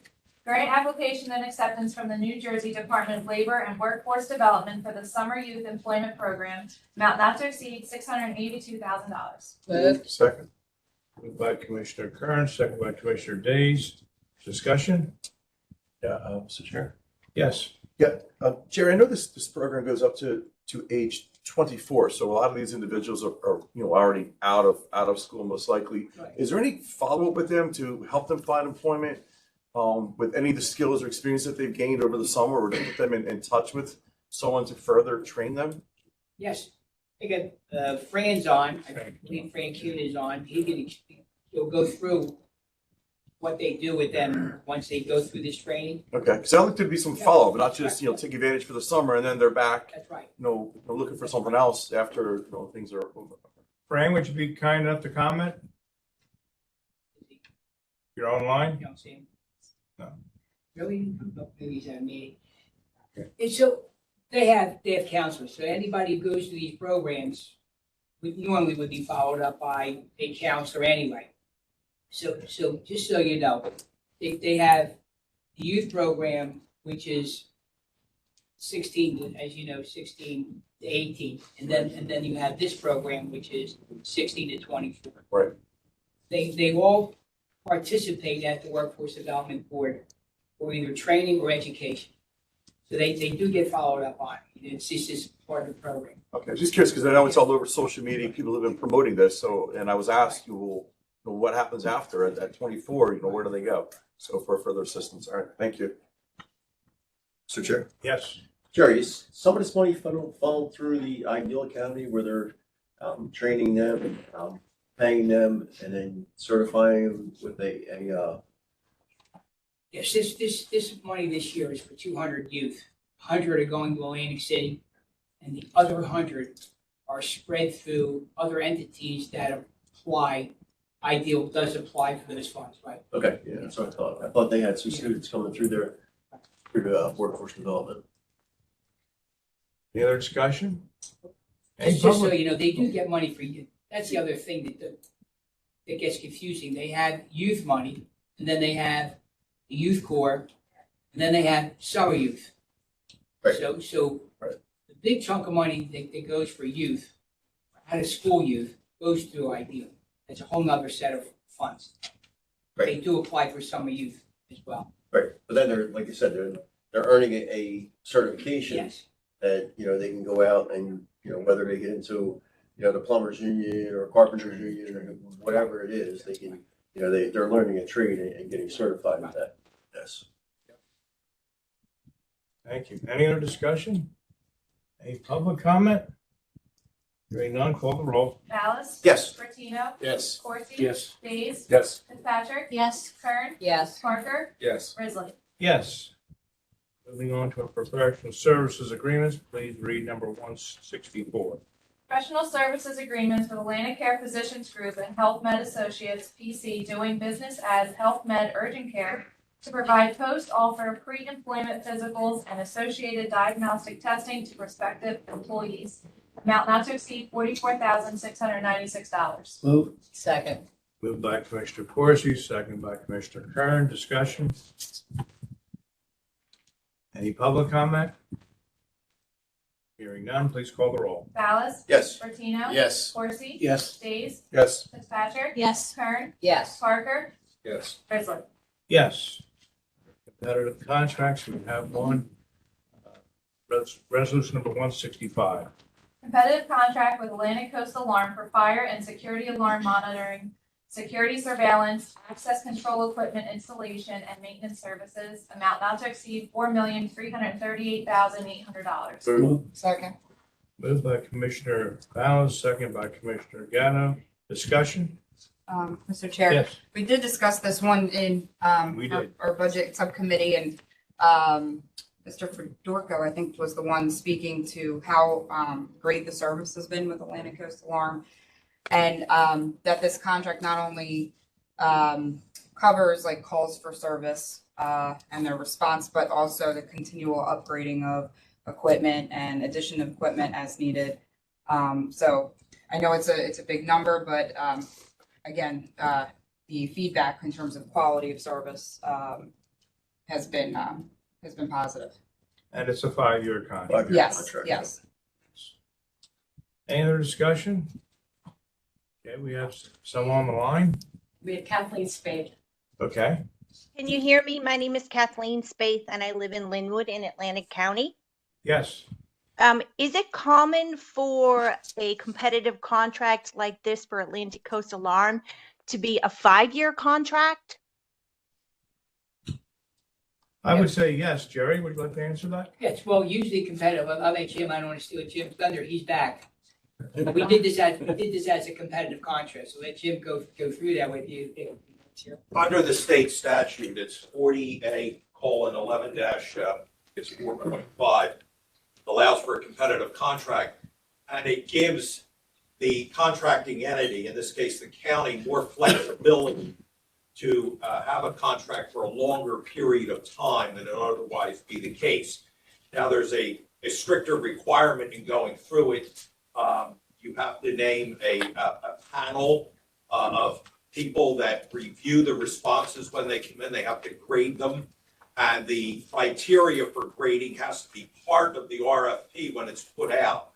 Grant application and acceptance from the New Jersey Department of Labor and Workforce Development for the Summer Youth Employment Program, amount not to exceed $682,000. Move. Second. Moved by Commissioner Kern, second by Commissioner Days. Discussion? Yeah, Mr. Chair. Yes. Jerry, I know this program goes up to age 24, so a lot of these individuals are already out of school most likely. Right. Is there any follow-up with them to help them find employment with any of the skills or experience that they've gained over the summer, or to put them in touch with someone to further train them? Yes, I got Fran's on, I believe Fran Kuhn is on, he'll go through what they do with them once they go through this training. Okay, because I'd like to be some follow-up, not just take advantage for the summer and then they're back, That's right. looking for something else after things are over. Frank, would you be kind enough to comment? You're online? You don't see him? Really? Maybe he's at a meeting. And so they have counselors, so anybody who goes to these programs normally would be followed up by a counselor anyway. So just so you know, they have the youth program, which is 16 to, as you know, 16 to 18, and then you have this program, which is 16 to 24. Right. They all participate at the Workforce Development Board for either training or education. So they do get followed up on. It's just part of the program. Okay, just curious, because I know it's all over social media, people have been promoting this, so, and I was asked, what happens after at 24, where do they go? So for further assistance, all right, thank you. Mr. Chair. Yes. Jerry, is some of this money funneled through the Ideal Academy where they're training them, paying them, and then certifying them with a Yes, this money this year is for 200 youth. 100 are going to Atlantic City, and the other 100 are spread through other entities that apply. Ideal does apply for those funds, right? Okay, yeah, that's what I thought. I thought they had some students coming through the workforce development. Any other discussion? Any Just so public? you know, they do get money for youth. That's the other thing that gets confusing. They have youth money, and then they have the youth corps, and then they have summer youth. Right. So the big chunk of money that goes for youth, out of school youth, goes through Ideal. It's a whole nother set of funds. Right. They do apply for summer youth as well. Right, but then they're, like you said, they're earning a certification Yes. that, they can go out and, whether they get into, the plumbers union or carpenters union or whatever it is, they can, they're learning a trade and getting certified with that. Yes. Thank you. Any other discussion? Any public comment? Hearing none, call the roll. Ballas? Yes. Bertino? Yes. Corsi? Yes. Days? Yes. Fitzpatrick? Yes. Kern? Yes. Parker? Yes. Risley? Yes. Moving on to our professional services agreements, please read number 164. Professional services agreements with Atlantic Care Physicians Group and Health Med Associates, PC, doing business as Health Med Urgent Care to provide post-offer pre-employment physicals and associated diagnostic testing to prospective employees. Amount not to exceed $44,696. Move. Second. Moved by Commissioner Corsi, second by Commissioner Kern. Discussion? Any public comment? Hearing none, please call the roll. Ballas? Yes. Bertino? Yes. Corsi? Yes. Days? Yes. Fitzpatrick? Yes. Kern? Yes. Parker? Yes. Risley? Yes. Competitive contracts, we have one. Resolution number 165. Competitive contract with Atlantic Coast Alarm for fire and security alarm monitoring, security surveillance, access control equipment installation, and maintenance services. Amount not to exceed $4,338,800. Move. Second. Moved by Commissioner Ballas, second by Commissioner Gatto. Discussion? Mr. Chair. Yes. We did discuss this one in We did. our budget subcommittee, and Mr. Fedorko, I think, was the one speaking to how great the service has been with Atlantic Coast Alarm, and that this contract not only covers like calls for service and their response, but also the continual upgrading of equipment and addition of equipment as needed. So I know it's a big number, but again, the feedback in terms of quality of service has been positive. And it's a 5-year contract. 5-year Yes, contract. yes. Any other discussion? Okay, we have someone on the line. We had Kathleen Spade. Okay, Can you hear me? My name is Kathleen Spaeth and I live in Linwood in Atlantic County. yes. Is it common for a competitive contract like this for Atlantic Coast Alarm to be a 5-year contract? I would say yes. Jerry, would you like to answer that? Yes, well, usually competitive. I'll let Jim, I don't want to steal Jim's thunder, he's back. We did this as a competitive contract, so let Jim go through that with you. Under the state statute, it's 40A:11- it's 4.5, allows for a competitive contract, and it gives the contracting entity, in this case the county, more flexibility to have a contract for a longer period of time than it would otherwise be the case. Now, there's a stricter requirement in going through it. You have to name a panel of people that review the responses when they come in. They have to grade them. And the criteria for grading has to be part of the RFP when it's put out.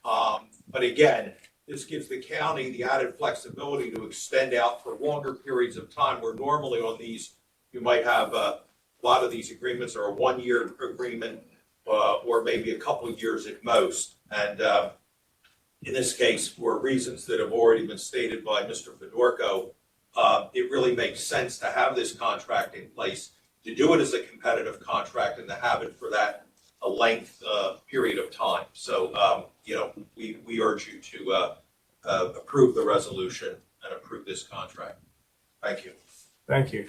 But again, this gives the county the added flexibility to extend out for longer periods of time, where normally on these, you might have a lot of these agreements are a 1-year agreement or maybe a couple of years at most. And in this case, for reasons that have already been stated by Mr. Fedorko, it really makes sense to have this contract in place, to do it as a competitive contract and to have it for that a length period of time. So, we urge you to approve the resolution and approve this contract. Thank you. Thank you.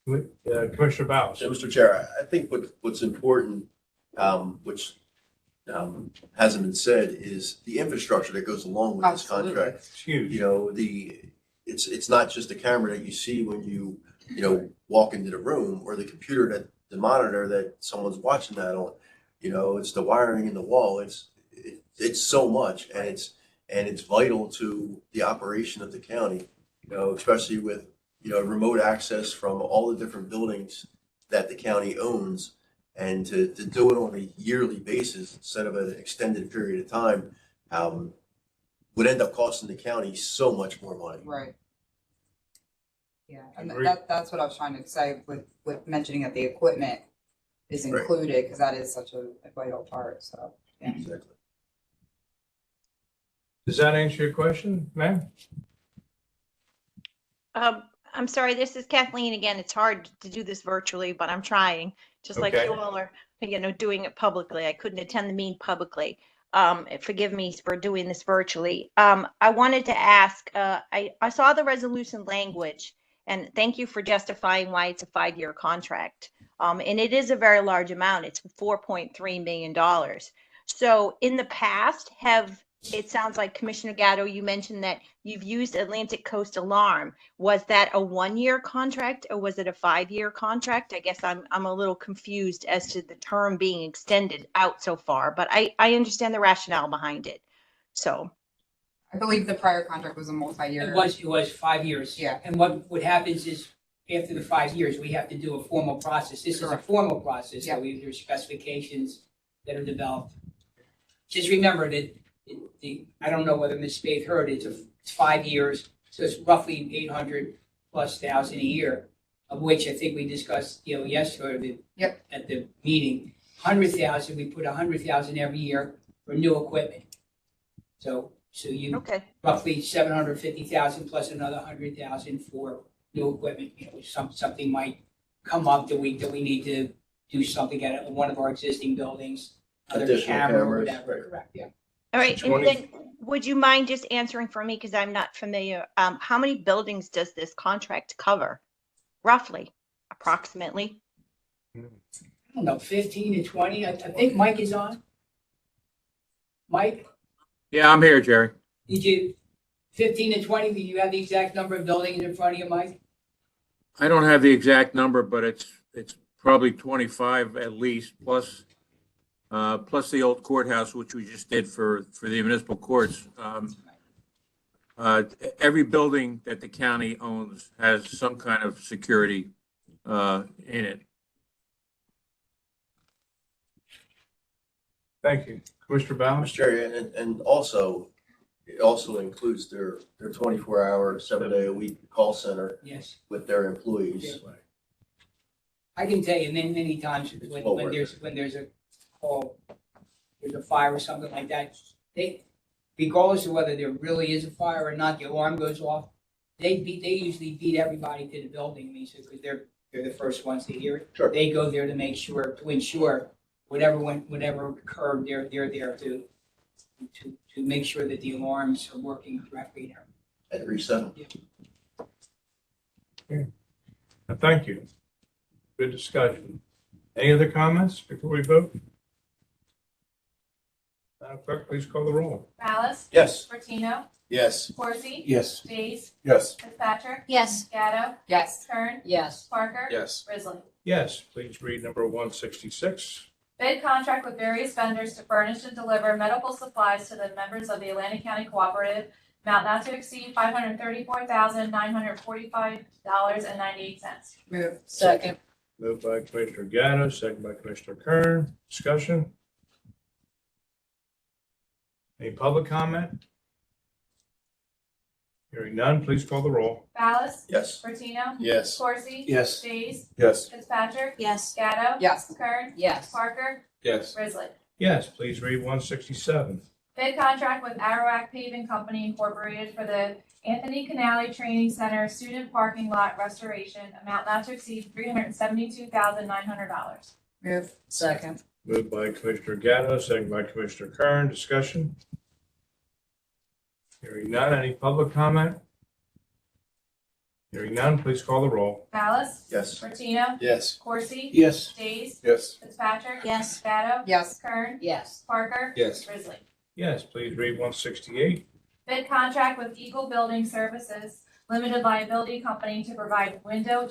Commissioner Bowles. So, Mr. Chair, I think what's important, which hasn't been said, is the infrastructure that goes along with this contract. It's huge. You know, it's not just a camera that you see when you walk into the room, or the computer the monitor that someone's watching that on. It's the wiring in the wall. It's so much, and it's vital to the operation of the county. Especially with remote access from all the different buildings that the county owns, and to do it on a yearly basis instead of an extended period of time would end up costing the county so much more money. Right. Yeah, and Agreed. that's what I was trying to say with mentioning that the equipment is Right. included, because that is such a vital part, so, yeah. Exactly. Does that answer your question, ma'am? I'm sorry, this is Kathleen again. It's hard to do this virtually, but I'm trying, just like Okay. you all are, doing it publicly. I couldn't attend the meeting publicly. Forgive me for doing this virtually. I wanted to ask, I saw the resolution language, and thank you for justifying why it's a 5-year contract. And it is a very large amount. It's $4.3 million. So in the past, it sounds like Commissioner Gatto, you mentioned that you've used Atlantic Coast Alarm. Was that a 1-year contract, or was it a 5-year contract? I guess I'm a little confused as to the term being extended out so far, but I understand the rationale behind it. So I believe the prior contract was a multi-year. It was 5 years. Yeah. And what happens is, after the 5 years, we have to do a formal process. This is a Correct. formal process, Yeah. so there's specifications that are developed. Just remember that I don't know whether Ms. Spade heard, it's 5 years, so it's roughly 800,000+ a year, of which I think we discussed, yesterday Yep. at the meeting. 100,000, we put 100,000 every year for new equipment. So you okay. roughly 750,000 plus another 100,000 for new equipment. Something might come up that we need to do something at one of our existing buildings, other Additional camera or cameras, whatever. right. Correct, yeah. All right, and 20 then would you mind just answering for me, because I'm not familiar, how many buildings does this contract cover? Roughly, approximately? I don't know, 15 to 20. I think Mike is on. Mike, Yeah, I'm here, Jerry. did you 15 to 20? Do you have the exact number of buildings in front of you, Mike? I don't have the exact number, but it's probably 25 at least, plus the old courthouse, which we just did for the municipal courts. Every building that the county owns has some kind of security in it. Thank you. Commissioner Bowles? Mr. Chair, and also, it also includes their 24-hour, 7-day-a-week call center Yes. with their employees. Yeah. I can tell you many times well when worth there's a call, there's a fire or something like that, regardless of whether there really is a fire or not, the alarm goes off. They usually beat everybody to the building, because they're the first ones to hear it. Sure. They go there to ensure whatever occurred, they're there to make sure that the alarms are working correctly. And reset them. Thank you. Good discussion. Any other comments before we vote? Madam Clerk, please call the roll. Malice? Yes. Martino? Yes. Coursey. Yes. Days. Yes. Fitzpatrick. Yes. Gatto. Yes. Kern. Yes. Parker. Yes. Risley. Yes, please read number 166. Bid contract with various vendors to furnish and deliver medical supplies to the members of the Atlantic County Cooperative, amount not to exceed $534,945.98. Move. Second. Moved by Commissioner Gatto, second by Commissioner Kern. Discussion? Any public comment? Hearing none, please call the roll. Ballas. Yes. Bertino. Yes. Coursey. Yes. Days. Yes. Fitzpatrick. Yes. Gatto. Yes. Kern. Yes. Parker. Yes. Risley. Yes, please read 167. Bid contract with Arawak Paving Company Incorporated for the Anthony Canale Training Center Student Parking Lot Restoration, amount not to exceed $372,900. Move. Second. Moved by Commissioner Gatto, second by Commissioner Kern. Discussion? Hearing none, any public comment? Hearing none, please call the roll. Ballas. Yes. Bertino. Yes. Coursey. Yes. Days. Yes. Fitzpatrick. Yes. Gatto. Yes. Kern. Yes. Parker. Yes. Risley. Yes, please read 168. Bid contract with Eagle Building Services Limited Liability Company to provide window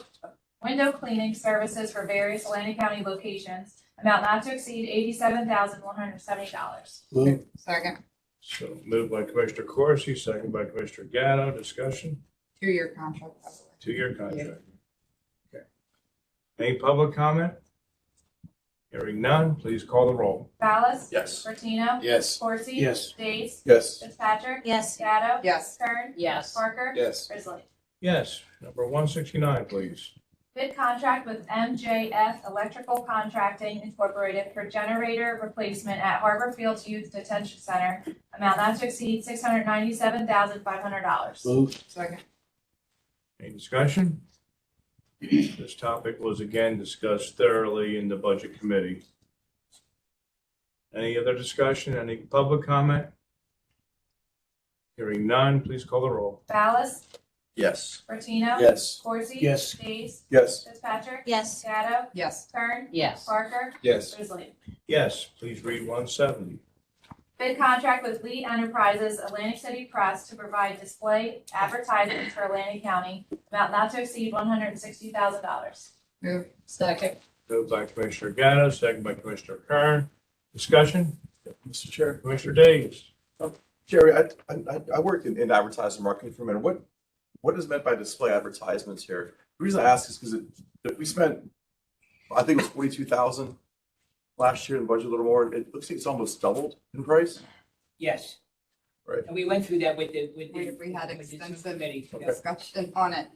cleaning services for various Atlantic County locations, amount not to exceed $87,170. Move. Second. So moved by Commissioner Coursey, second by Commissioner Gatto. Discussion? 2-year contract. by the way. 2-year contract. Okay. Any public comment? Hearing none, please call the roll. Ballas. Yes. Bertino. Yes. Coursey. Yes. Days. Yes. Fitzpatrick. Yes. Gatto. Yes. Kern. Yes. Parker. Yes. Risley. Yes, number 169, please. Bid contract with MJF Electrical Contracting Incorporated for generator replacement at Harbor Fields Youth Detention Center, amount not to exceed $697,500. Move. Second. Any discussion? This topic was again discussed thoroughly in the Budget Committee. Any other discussion? Any public comment? Hearing none, please call the roll. Ballas. Yes. Bertino. Yes. Coursey. Yes. Days. Yes. Fitzpatrick. Yes. Gatto. Yes. Kern. Yes. Parker. Yes. Risley. Yes, please read 170. Bid contract with Lee Enterprises Atlantic City Press to provide display advertisements for Atlantic County, amount not to exceed $160,000. Move. Second. Moved by Commissioner Gatto, second by Commissioner Kern. Discussion? Mr. Chair. Commissioner Davis. Jerry, I worked in advertising marketing for a minute. What is meant by display advertisements here? The reason I ask is because we spent, I think it was 42,000 last year in the budget, a little more. It looks like it's almost doubled in price. Yes. Right. And we went through that with the. We had with the extensive committee. discussion on it.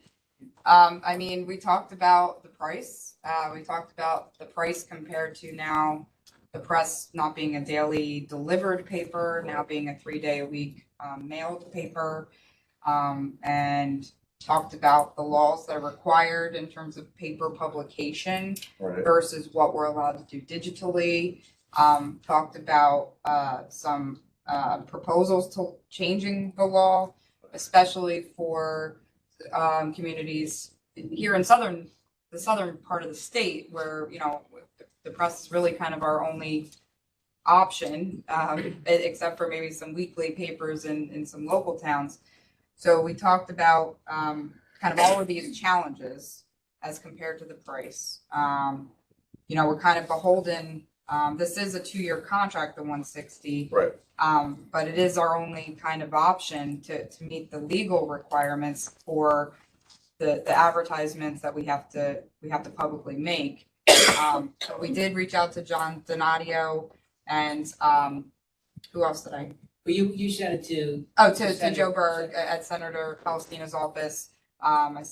I mean, we talked about the price. We talked about the price compared to now the press not being a daily delivered paper, now being a 3-day-a-week mailed paper. And talked about the laws that are required in terms of paper publication Right. versus what we're allowed to do digitally. Talked about some proposals to changing the law, especially for communities here in the southern part of the state where, you know, the press is really kind of our only option, except for maybe some weekly papers in some local towns. So we talked about kind of all of these challenges as compared to the price. You know, we're kind of beholden. This is a 2-year contract, the 160. Right. But it is our only kind of option to meet the legal requirements for the advertisements that we have to publicly make. So we did reach out to John Donadio and who else did I? But you sent it to. To Joe Berg at Senator Palestina's office. I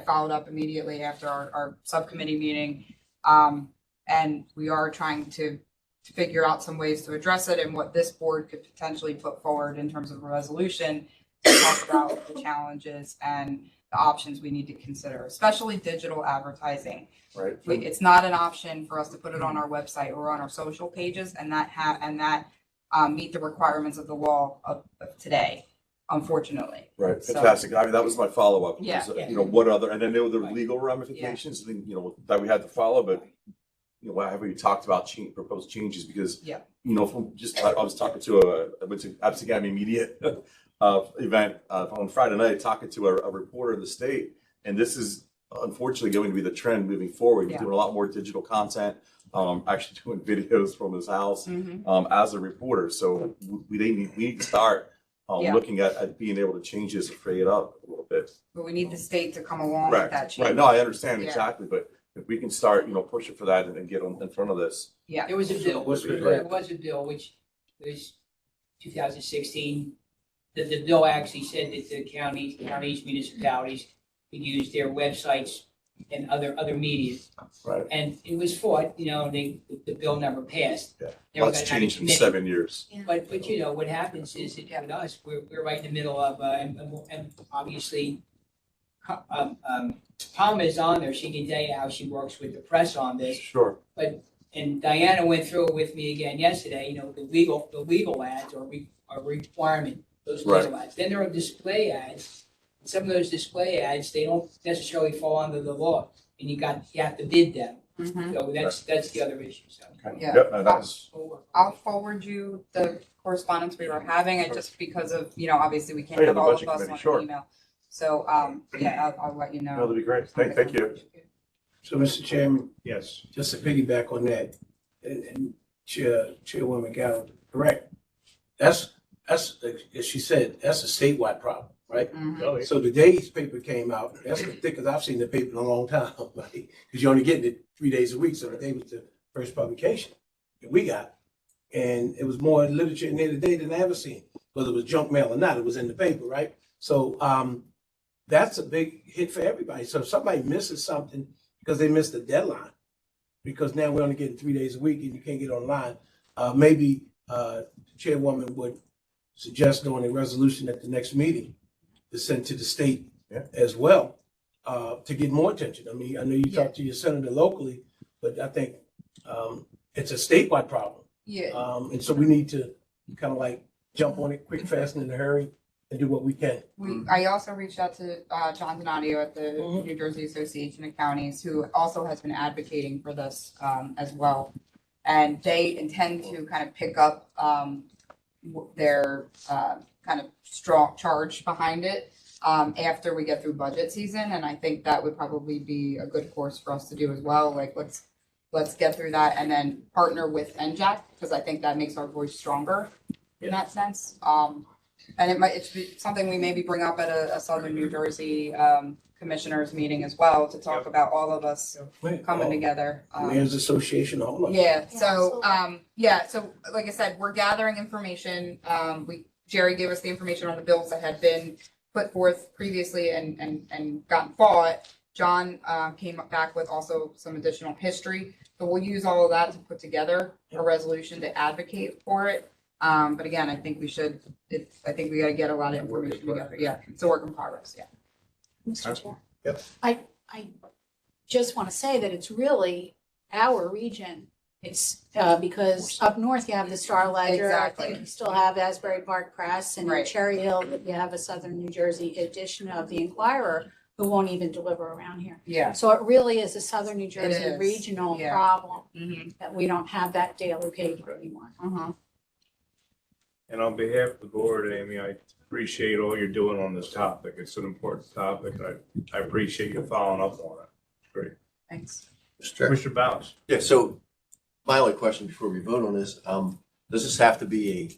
followed up immediately after our subcommittee meeting. And we are trying to figure out some ways to address it and what this board could potentially put forward in terms of a resolution to talk about the challenges and the options we need to consider, especially digital advertising. Right. It's not an option for us to put it on our website or on our social pages and that meet the requirements of the law of today, unfortunately. Right, So- fantastic. I mean, that was my follow-up. Yeah. Was, you know, what other, and then there were the legal ramifications, you know, that we had to follow, but, you know, have we talked about proposed changes? Because, Yeah. you know, from just, I was talking to I went to Absegami Media event on Friday night, talking to a reporter in the state, and this is unfortunately going to be the trend moving forward. He's Yeah. doing a lot more digital content, actually doing videos from his house Mhm. as a reporter. So we need to start Yeah. looking at being able to change this and free it up a little bit. But we need the state to come along with that Right, change. right. No, I understand Yeah. exactly, but if we can start, pushing for that and get in front of this. Yeah. There was a bill, What's the- there was a bill which was 2016. The bill actually said that the counties, municipalities could use their websites and other media. Right. And it was fought, the bill never passed. Yeah. Never Lots got out of changed in committee. 7 years. But what happens is that with us, we're right in the middle of, and obviously, Palma is on there, she can tell you how she works with the press on this. Sure. And Diana went through it with me again yesterday, the legal ads are a requirement, those legal ads. Then there are display ads. And some of those display ads, they don't necessarily fall under the law, and you have to bid them. Mhm. So that's the other issue, so. Yeah. Yep, no, that's, I'll forward you the correspondence we were having, and just because of, obviously we can't Oh, yeah, have the all of budget us committee, on sure. an email. So, yeah, I'll let you know. that'd be great. Thank you. So, Mr. Chairman, Yes. just to piggyback on that, and Chairwoman Gallo, correct. That's, as she said, that's a statewide problem, right? Mhm. So the day's paper came out, that's the thickest I've seen the paper in a long time, right? Because you're only getting it 3 days a week, so the day was the first publication that we got. And it was more literature in there today than I ever seen, whether it was junk mail or not, it was in the paper, right? So, that's a big hit for everybody. So if somebody misses something because they missed the deadline, because now we're only getting 3 days a week and you can't get online, maybe the chairwoman would suggest doing a resolution at the next meeting to send to the state as well, to get more attention. I mean, I know you talked to your senator locally, but I think it's a statewide problem. Yeah. And so we need to kind of like jump on it quick, fast, and in a hurry and do what we can. I also reached out to John Donadio at the New Jersey Association of Counties, who also has been advocating for this as well. And they intend to kind of pick up their kind of strong charge behind it after we get through budget season. And I think that would probably be a good course for us to do as well. Like, let's get through that and then partner with NJAC, because I think that makes our voice stronger in that sense. And it's something we maybe bring up at a Southern New Jersey commissioners meeting as well, to talk about all of us coming together. Mayor's Association, all of them. Yeah, so, so like I said, we're gathering information. Jerry gave us the information on the bills that had been put forth previously and gotten fought. John came back with also some additional history. So we'll use all of that to put together a resolution to advocate for it. But again, I think we gotta get a lot of information together. Yeah, it's a work in progress, yeah. Mr. Chair. Yep. I just want to say that it's really our region. It's because up north you have the Star Ledger. Exactly. I think you still have Asbury Park Press, and in Right. Cherry Hill you have a Southern New Jersey edition of the Inquirer, who won't even deliver around here. Yeah. So it really is a Southern New Jersey is. regional Yeah. problem Mhm. that we don't have that daily paper anymore. Uh-huh. And on behalf of the board, Amy, I appreciate all you're doing on this topic. It's an important topic. I appreciate you following up on it. Great. Thanks. Mr. Chair. Commissioner Bounce. Yeah, so my only question before we vote on this, does this have to be a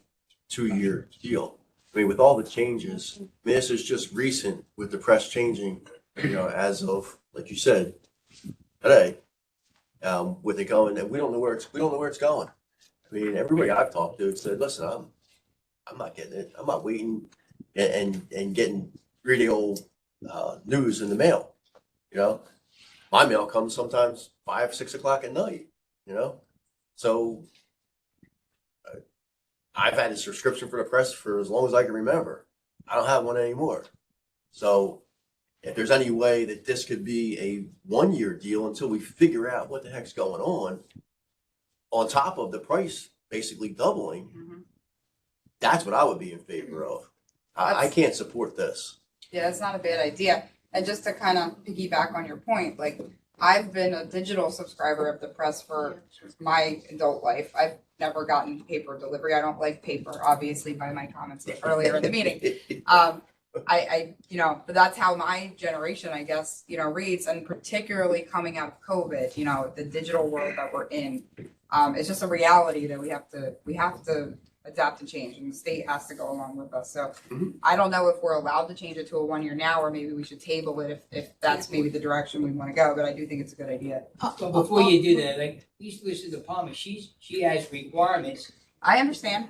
2-year deal? I mean, with all the changes, I mean, this is just recent with the press changing, as of, like you said, today, with it going, and we don't know where it's going. I mean, everybody I've talked to said, listen, I'm not getting it. I'm not waiting and getting 3-day old news in the mail. My mail comes sometimes 5, 6 o'clock at night. So I've had a subscription for the press for as long as I can remember. I don't have one anymore. So if there's any way that this could be a 1-year deal until we figure out what the heck's going on top of the price basically doubling, that's what I would be in favor of. I can't support this. Yeah, it's not a bad idea. And just to kind of piggyback on your point, like, I've been a digital subscriber of the press for my adult life. I've never gotten paper delivery. I don't like paper, obviously, by my comments earlier in the meeting. But that's how my generation, I guess, reads, and particularly coming out of COVID, the digital world that we're in. It's just a reality that we have to adapt and change, and the state has to go along with us. So I don't know if we're allowed to change it to a 1 year now, or maybe we should table it if that's maybe the direction we want to go, but I do think it's a good idea. So before you do that, like, please listen to Palmer, she has requirements. I understand.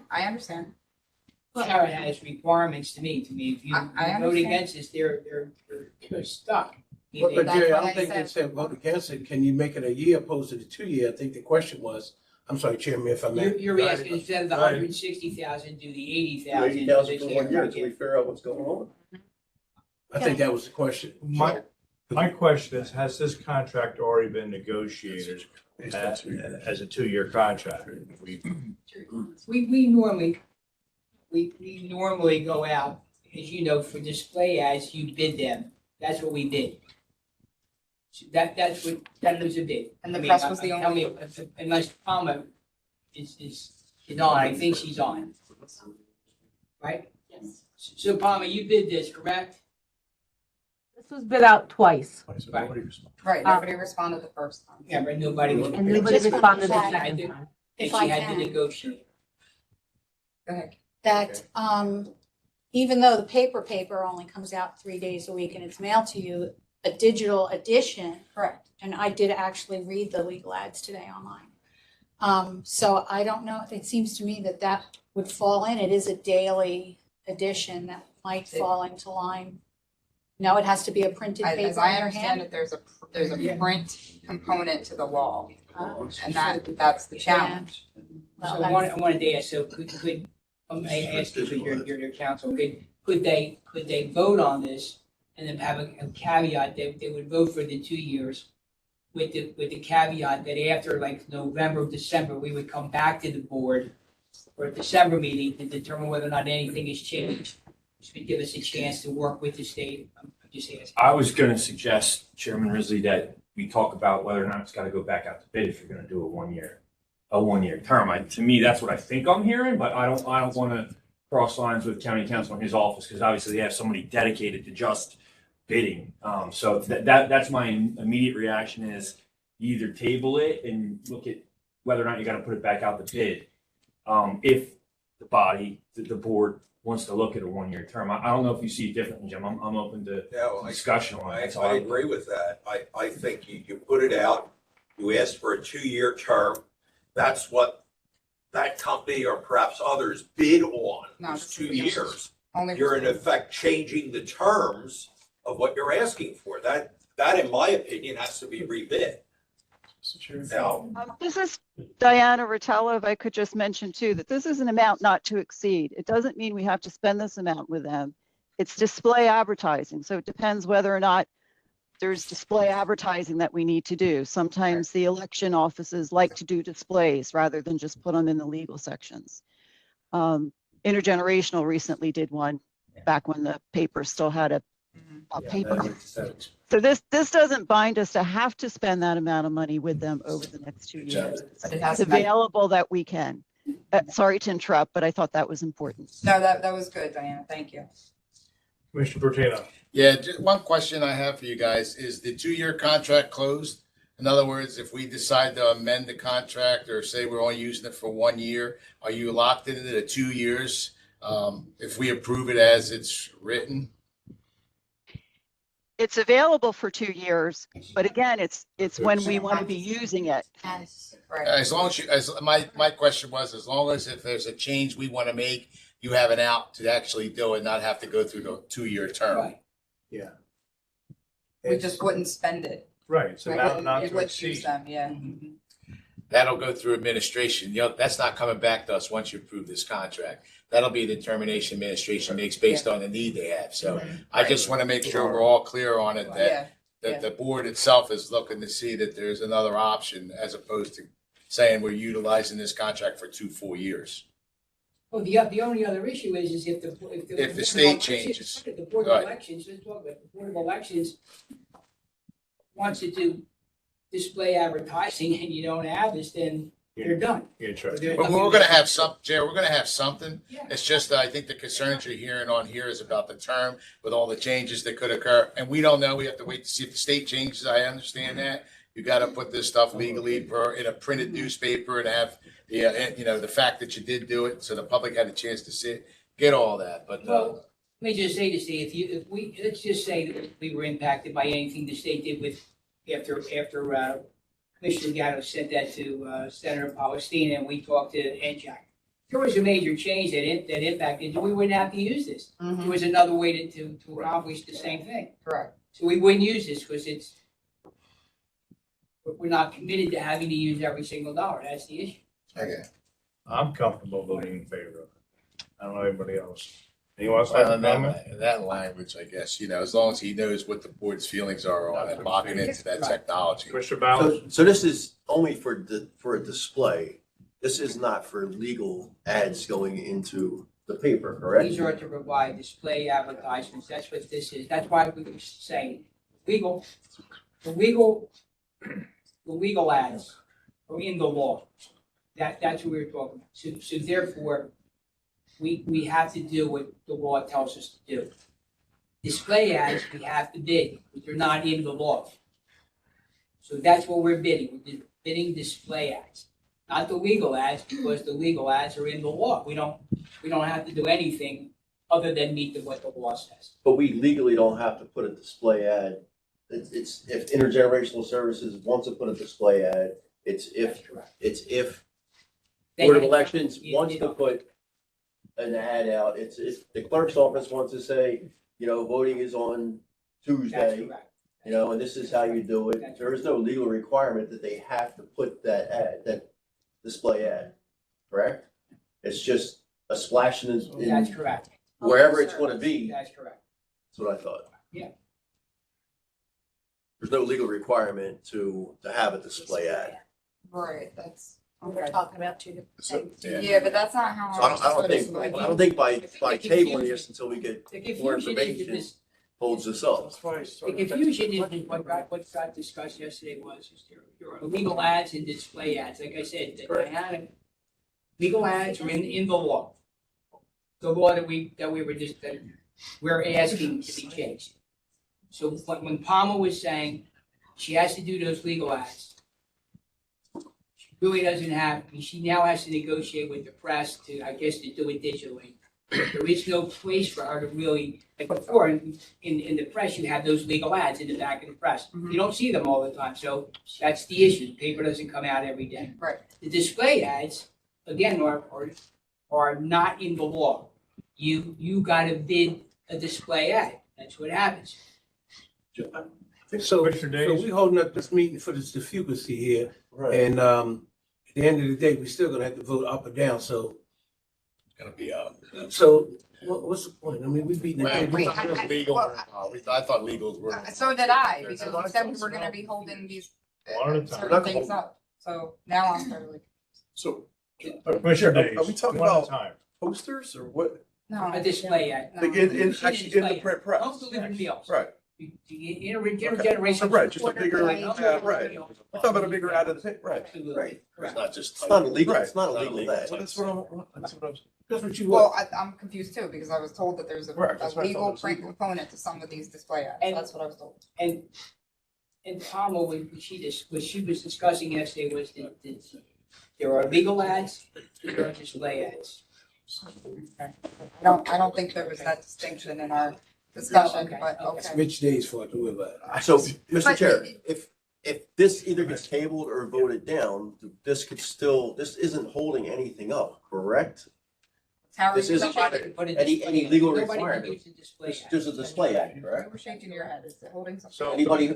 Sarah has requirements to meet. If you I vote understand. against this, they're stuck. But That's Jerry, I what don't I think they said. said vote against it. Can you make it a year opposed to the 2 year? I think the question was, I'm sorry, Chairman, if I may. You're asking instead of the Right. 160,000, do the 80,000 80,000. for 1 year until we figure out what's going on. I think that was the question. My question is, has this contract already been negotiated as a 2 year contract? We normally go out, as you know, for display ads, you bid them. That's what we did. So that was a bid. And the I mean, press was the tell only- me, unless Palmer is on, I think she's on. Right? Yes. So Palmer, you bid this, correct? This was bid out twice. Right, nobody responded the first time. Yeah, but nobody was. And nobody Just responded the wanna check. second time. And If she I had to can. negotiate. Go ahead. That, even though the paper only comes out 3 days a week and it's mailed to you, a digital edition, Correct. and I did actually read the legal ads today online. So I don't know, it seems to me that would fall in, it is a daily edition that might fall into line. No, it has to be a printed As paper I in your understand hand. it, there's a print component to the law, Oh. and that's the challenge. Well, So I wanted to ask, so could, I ask you, your counsel, could they vote on this and then have a caveat that they would vote for the 2 years with the caveat that after like November, December, we would come back to the board for a December meeting to determine whether or not anything has changed, which would give us a chance to work with the state. I'm just asking. I was gonna suggest, Chairman Risley, that we talk about whether or not it's gotta go back out to bid if you're gonna do a 1 year term. To me, that's what I think I'm hearing, but I don't wanna cross lines with county council in his office, because obviously they have somebody dedicated to just bidding. So that's my immediate reaction is you either table it and look at whether or not you gotta put it back out to bid. If the body, the board wants to look at a 1 year term. I don't know if you see it differently, Jim. I'm open to discussion on it. I agree with that. I think you put it out, you ask for a 2 year term. That's what that company or perhaps others bid on, No, is it's 2 the- years. Only You're in effect changing the terms of what you're asking for. That in my opinion has to be rebid. Now, This is Diana Rotella. If I could just mention too, that this is an amount not to exceed. It doesn't mean we have to spend this amount with them. It's display advertising. So it depends whether or not there's display advertising that we need to do. Sometimes the election offices like to do displays rather than just put them in the legal sections. Intergenerational recently did one back when the paper still had a paper. So this doesn't bind us to have to spend that amount of money with them over the next 2 years. But it has It's to be- available that we can. Sorry to interrupt, but I thought that was important. No, that was good, Diana. Thank you. Commissioner Bertino. Yeah, just one question I have for you guys, is the 2 year contract closed? In other words, if we decide to amend the contract or say we're only using it for 1 year, are you locked into the 2 years? If we approve it as it's written? It's available for 2 years, but again, it's when we want to be using it. As long as my question was, as long as if there's a change we want to make, you have an out to actually do it, not have to go through the 2 year term. Yeah. We just wouldn't spend it. Right, it's Right, amount not it to would exceed. use them, yeah. That'll go through administration. That's not coming back to us once you approve this contract. That'll be the determination administration makes based on the need they have. So I just want to make sure we're all clear on it, that the board itself is looking to see that there's another option as opposed to saying we're utilizing this contract for 2 full years. Well, the only other issue is if the If the state changes. The Board of Right. Elections, let's talk about the Board of Elections wants to do display advertising and you don't have this, then you're done. You're trying. But we're gonna have some, Jay, we're gonna have something. It's just that I think the concerns you're hearing on here is about the term with all the changes that could occur. And we don't know. We have to wait to see if the state changes. I understand that. You gotta put this stuff legally in a printed newspaper and have the fact that you did do it, so the public had a chance to see it, get all that, but, Well, let me just say this, if we, let's just say that we were impacted by anything the state did with, after Commissioner Gatto sent that to Senator Palestina and we talked to NJAC. There was a major change that impacted, we wouldn't have to use this. There was another way to accomplish the same thing. Correct. So we wouldn't use this because we're not committed to having to use every single dollar. That's the issue. okay. I'm comfortable voting in favor of it. I don't know anybody else. Anyone else like Well, to comment? in that language, I guess, as long as he knows what the board's feelings are on it, locking into that technology. Commissioner Ballas? So this is only for a display. This is not for legal ads going into the paper, correct? These are to provide display advertisements. That's what this is. That's why we were saying the legal ads are in the law. That's what we were talking about. So therefore, we have to do what the law tells us to do. Display ads, we have to bid, but they're not in the law. So that's what we're bidding. We're bidding display ads, not the legal ads, because the legal ads are in the law. We don't have to do anything other than meet what the law says. But we legally don't have to put a display ad. It's if Intergenerational Services wants to put a display ad, it's if Board of Elections wants to put an ad out. It's if the clerk's office wants to say, voting is on Tuesday, and this is how you do it. There is no legal requirement that they have to put that ad, that display ad, correct? It's just a splash in That's correct. wherever it's going to be. That's correct. That's what I thought. Yeah. There's no legal requirement to have a display ad. Right, that's. We're talking about two different things. Yeah, but that's not how. So I don't think by tabling this until we get more information holds us up. The confusion is what got discussed yesterday was there are legal ads and display ads. Like I said, legal ads are in the law. The law that we're asking to be changed. So when Palmer was saying she has to do those legal ads, really doesn't have, she now has to negotiate with the press to do it digitally. There is no place for her to really, like before, in the press, you have those legal ads in the back of the press. You don't see them all the time, so that's the issue. The paper doesn't come out every day. Right. The display ads, again, are not in the law. You gotta bid a display ad. That's what happens. So we holding up this meeting for this diffugacy here. Right. And at the end of the day, we're still gonna have to vote up or down, so. It's gonna be up. So what's the point? I mean, we beating the dead Well, horse. legal. I thought legals were. So did I, because we said we were gonna be holding these One at a time. certain things up. So now I'm totally. So, Commissioner Days, are we talking one at a about time. posters or what? No. A display ad. Like actually in the print press? Home delivered meals. Right. Intergenerational. Right, just a bigger, right. I thought about a bigger ad of the tape, right. Absolutely. It's not just. It's not illegal. Right. It's not illegal ad. So that's what I'm. That's what you Well, want. I'm confused too, because I was told that there's a Right, that's what I legal thought. print component to some of these display ads. And- That's what I was told. And Palmer, what she was discussing yesterday was that there are legal ads, there are display ads. I don't think there was that distinction in our discussion, Okay, but okay. okay. Rich days for it to live by. So, Mr. Chair, if this either gets tabled or voted down, this isn't holding anything up, correct? How are This you isn't deciding? any legal Nobody can requirement. use a display It's ad. just a display ad, You correct? were shaking your head. Is it holding something? So, Anybody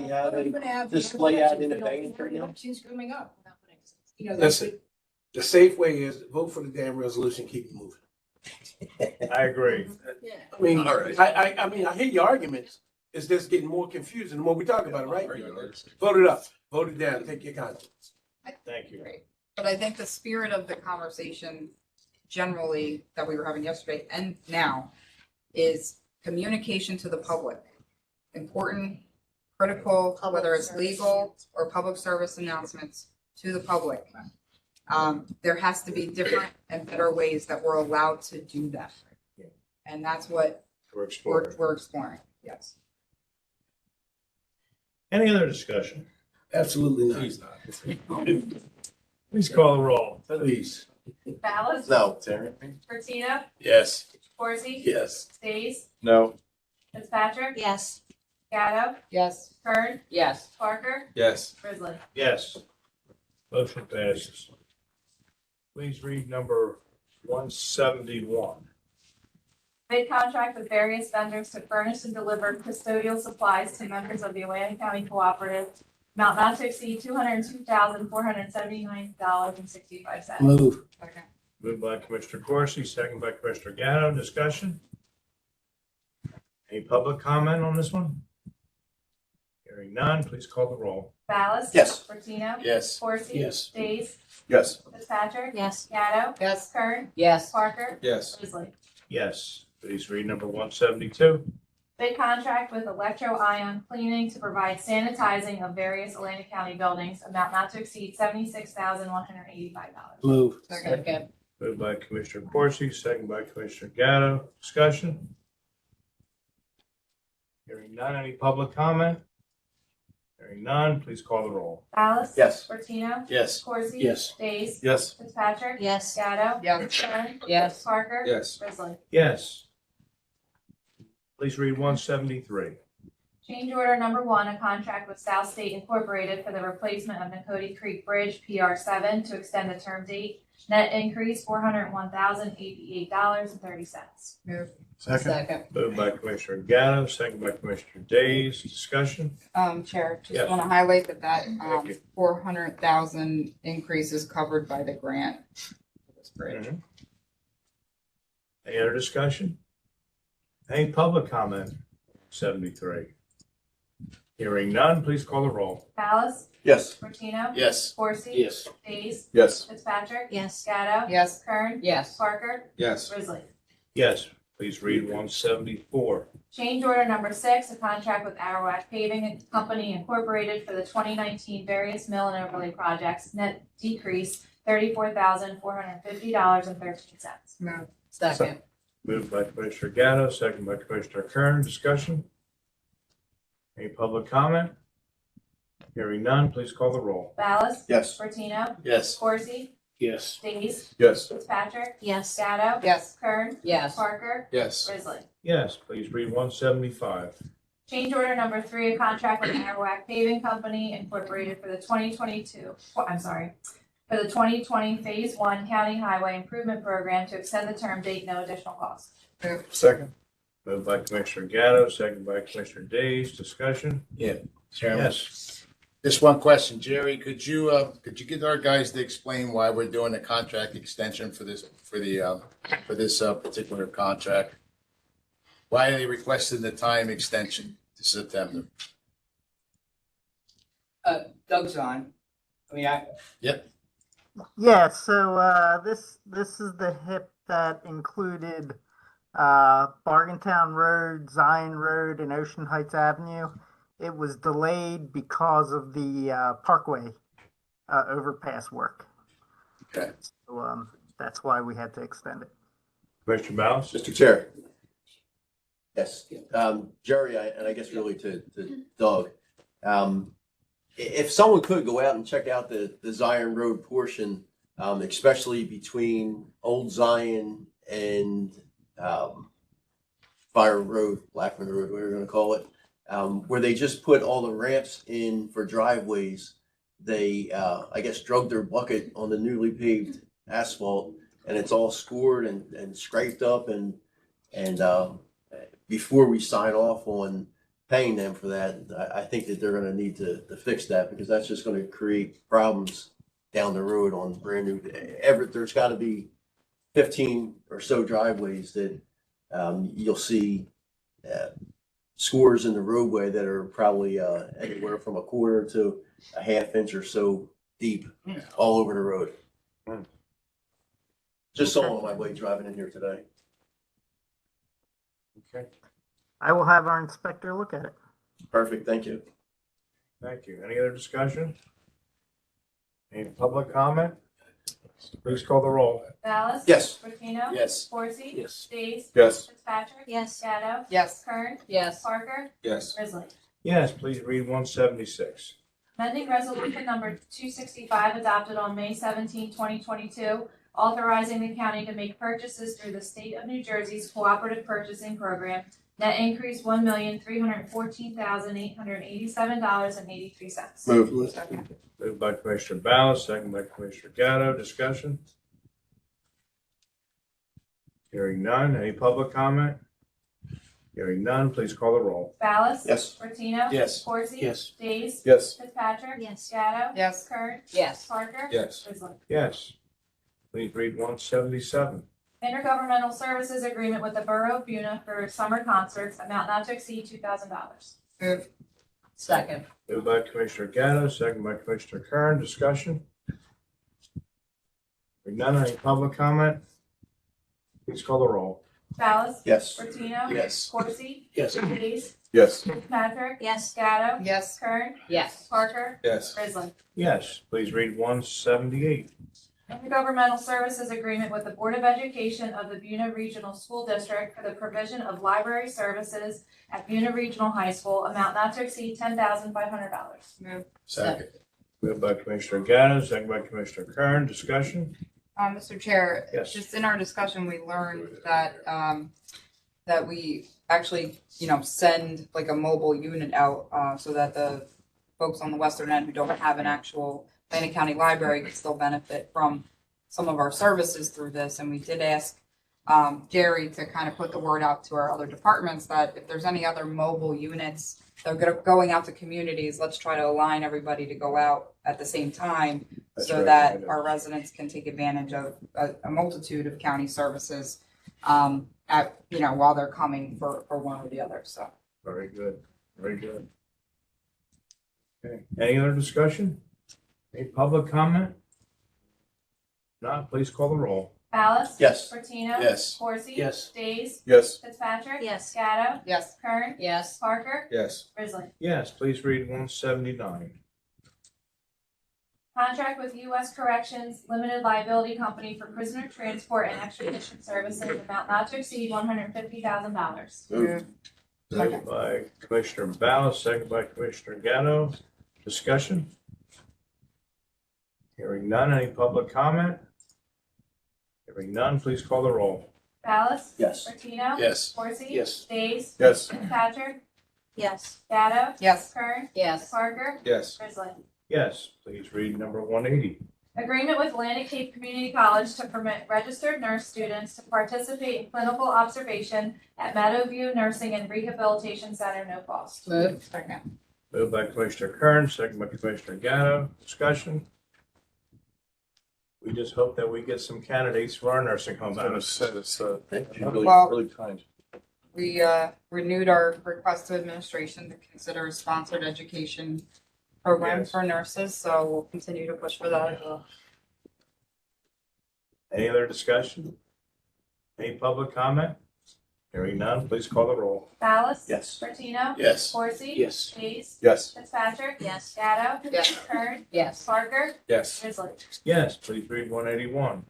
have a display ad in the bank right now? Elections coming up. You know, Listen, the safe way is vote for the damn resolution, keep it moving. I agree. I mean, All right. I mean, I hear your arguments. It's just getting more confusing the more we talk about it, right? Vote it up, vote it down, take your conscience. Thank you. Great. But I think the spirit of the conversation generally that we were having yesterday and now is communication to the public. Important critical, whether it's legal or public service announcements to the public. There has to be different and better ways that we're allowed to do that. And that's what We're exploring. we're exploring, yes. Any other discussion? Absolutely not. Please call the roll. Please. Ballas? No, Terry. Bertino? Yes. Corsi? Yes. Stace? No. Fitzpatrick? Yes. Gatto? Yes. Kern? Yes. Parker? Yes. Grizzly? Yes. Motion passes. Please read number 171. Bid contract with various vendors to furnish and deliver custodial supplies to members of the Atlantic County Cooperative, amount not to exceed $202,479.65. Move. Moved by Commissioner Corsi, second by Commissioner Gatto. Discussion? Any public comment on this one? Hearing none, please call the roll. Ballas? Yes. Bertino? Yes. Corsi? Yes. Stace? Yes. Fitzpatrick? Yes. Gatto? Yes. Kern? Yes. Parker? Yes. Grizzly? Yes. Please read number 172. Bid contract with Electro Ion Cleaning to provide sanitizing of various Atlantic County buildings, amount not to exceed $76,185. Move. Second. Moved by Commissioner Corsi, second by Commissioner Gatto. Discussion? Hearing none, any public comment? Hearing none, please call the roll. Ballas? Yes. Bertino? Yes. Corsi? Yes. Stace? Yes. Fitzpatrick? Yes. Gatto? Yes. Kern? Yes. Parker? Yes. Grizzly? Yes. Please read 173. Change order number 1, a contract with South State Incorporated for the replacement of Nakoti Creek Bridge PR7 to extend the term date. Net increase $401,088.30. Move. Second. Moved by Commissioner Gatto, second by Commissioner Days. Discussion? Chair, Yes. just want to highlight that Thank you. 400,000 increase is covered by the grant for this bridge. Mhm. Any other discussion? Any public comment? 73. Hearing none, please call the roll. Ballas? Yes. Bertino? Yes. Corsi? Yes. Days? Yes. Fitzpatrick? Yes. Gatto? Yes. Kern? Yes. Parker? Yes. Grizzly? Yes. Please read 174. Change order number 6, a contract with Arawak Paving Company Incorporated for the 2019 various mill and overlay projects. Net decrease $34,450.13. Move. Second. Moved by Commissioner Gatto, second by Commissioner Kern. Discussion? Any public comment? Hearing none, please call the roll. Ballas? Yes. Bertino? Yes. Corsi? Yes. Days? Yes. Fitzpatrick? Yes. Gatto? Yes. Kern? Yes. Parker? Yes. Grizzly? Yes, please read 175. Change order number 3, a contract with Arawak Paving Company Incorporated for the 2020 Phase 1 County Highway Improvement Program to extend the term date, no additional cost. Move. Second. Moved by Commissioner Gatto, second by Commissioner Days. Discussion? Yeah. Chairman. Yes. Just one question, Jerry, could you get our guys to explain why we're doing a contract extension for this particular contract? Why are they requesting the time extension to September? Doug's on. Yep. Yeah, so this is the HIP that included Bargaintown Road, Zion Road, and Ocean Heights Avenue. It was delayed because of the Parkway overpass work. Okay. So that's why we had to extend it. Commissioner Ballas? Mr. Chair. Yes. Jerry, and I guess really to Doug. If someone could go out and check out the Zion Road portion, especially between Old Zion and Fire Road, Blackman Road, whatever you're going to call it, where they just put all the ramps in for driveways. They, I guess, drug their bucket on the newly paved asphalt, and it's all scored and scraped up. And before we sign off on paying them for that, I think that they're going to need to fix that, because that's just going to create problems down the road on brand new. There's got to be 15 or so driveways that you'll see scores in the roadway that are probably anywhere from a quarter to a half inch or so deep all over the road. Just saw on my way driving in here today. Okay. I will have our inspector look at it. Perfect, thank you. Thank you. Any other discussion? Any public comment? Please call the roll. Ballas? Yes. Martino? Yes. Forsy? Yes. Stace? Yes. Fitzpatrick? Yes. Gatto? Yes. Kern? Yes. Parker? Yes. Grizzly. Yes, please read 176. Amending resolution number 265 adopted on May 17, 2022, authorizing the county to make purchases through the state of New Jersey's cooperative purchasing program. Net increase $1,314,887.83. Move. Moved by Commissioner Ballas, second by Commissioner Gatto. Discussion? Hearing none. Any public comment? Hearing none, please call the roll. Ballas? Yes. Martino? Yes. Forsy? Yes. Days? Yes. Fitzpatrick? Yes. Gatto? Yes. Kern? Yes. Parker? Yes. Grizzly. Yes. Please read 177. Intergovernmental Services Agreement with the Borough of Buena for summer concerts, amount not to exceed $2,000. Move. Second. Moved by Commissioner Gatto, second by Commissioner Kern. Discussion? Hearing none. Any public comment? Please call the roll. Ballas? Yes. Martino? Yes. Forsy? Yes. Days? Yes. Fitzpatrick? Yes. Gatto? Yes. Kern? Yes. Parker? Yes. Grizzly. Yes, please read 178. Intergovernmental Services Agreement with the Board of Education of the Buena Regional School District for the provision of library services at Buena Regional High School, amount not to exceed $10,500. Move. Second. Moved by Commissioner Gatto, second by Commissioner Kern. Discussion? Mr. Chair, Yes. just in our discussion, we learned that, that we actually, send like a mobile unit out, so that the folks on the western end who don't have an actual Atlantic County Library can still benefit from some of our services through this. And we did ask, Jerry to kind of put the word out to our other departments that if there's any other mobile units that are going out to communities, let's try to align everybody to go out at the same time That's so right. that our residents can take advantage of a multitude of county services, while they're coming for one or the other. So. Very good, very good. Okay, any other discussion? Any public comment? Not, please call the roll. Ballas? Yes. Martino? Yes. Forsy? Yes. Days? Yes. Fitzpatrick? Yes. Gatto? Yes. Kern? Yes. Parker? Yes. Grizzly. Yes, please read 179. Contract with U.S. Corrections Limited Liability Company for prisoner transport and extradition services, amount not to exceed $150,000. Move. Moved by Commissioner Ballas, second by Commissioner Gatto. Discussion? Hearing none, any public comment? Hearing none, please call the roll. Ballas? Yes. Martino? Yes. Forsy? Yes. Days? Yes. Fitzpatrick? Yes. Gatto? Yes. Kern? Yes. Parker? Yes. Grizzly. Yes, please read number 180. Agreement with Atlantic Cape Community College to permit registered nurse students to participate in clinical observation at Meadowview Nursing and Rehabilitation Center, no cost. Move. Second. Moved by Commissioner Kern, second by Commissioner Gatto. Discussion? We just hope that we get some candidates for our nursing home. Really, Well- really kind. We renewed our request to administration to consider a sponsored education program Yes. for nurses, so we'll continue to push for that as well. Any other discussion? Any public comment? Hearing none, please call the roll. Ballas? Yes. Martino? Yes. Forsy? Yes. Days? Yes. Fitzpatrick? Yes. Gatto? Yes. Kern? Yes. Parker? Yes. Grizzly. Yes, please read 181.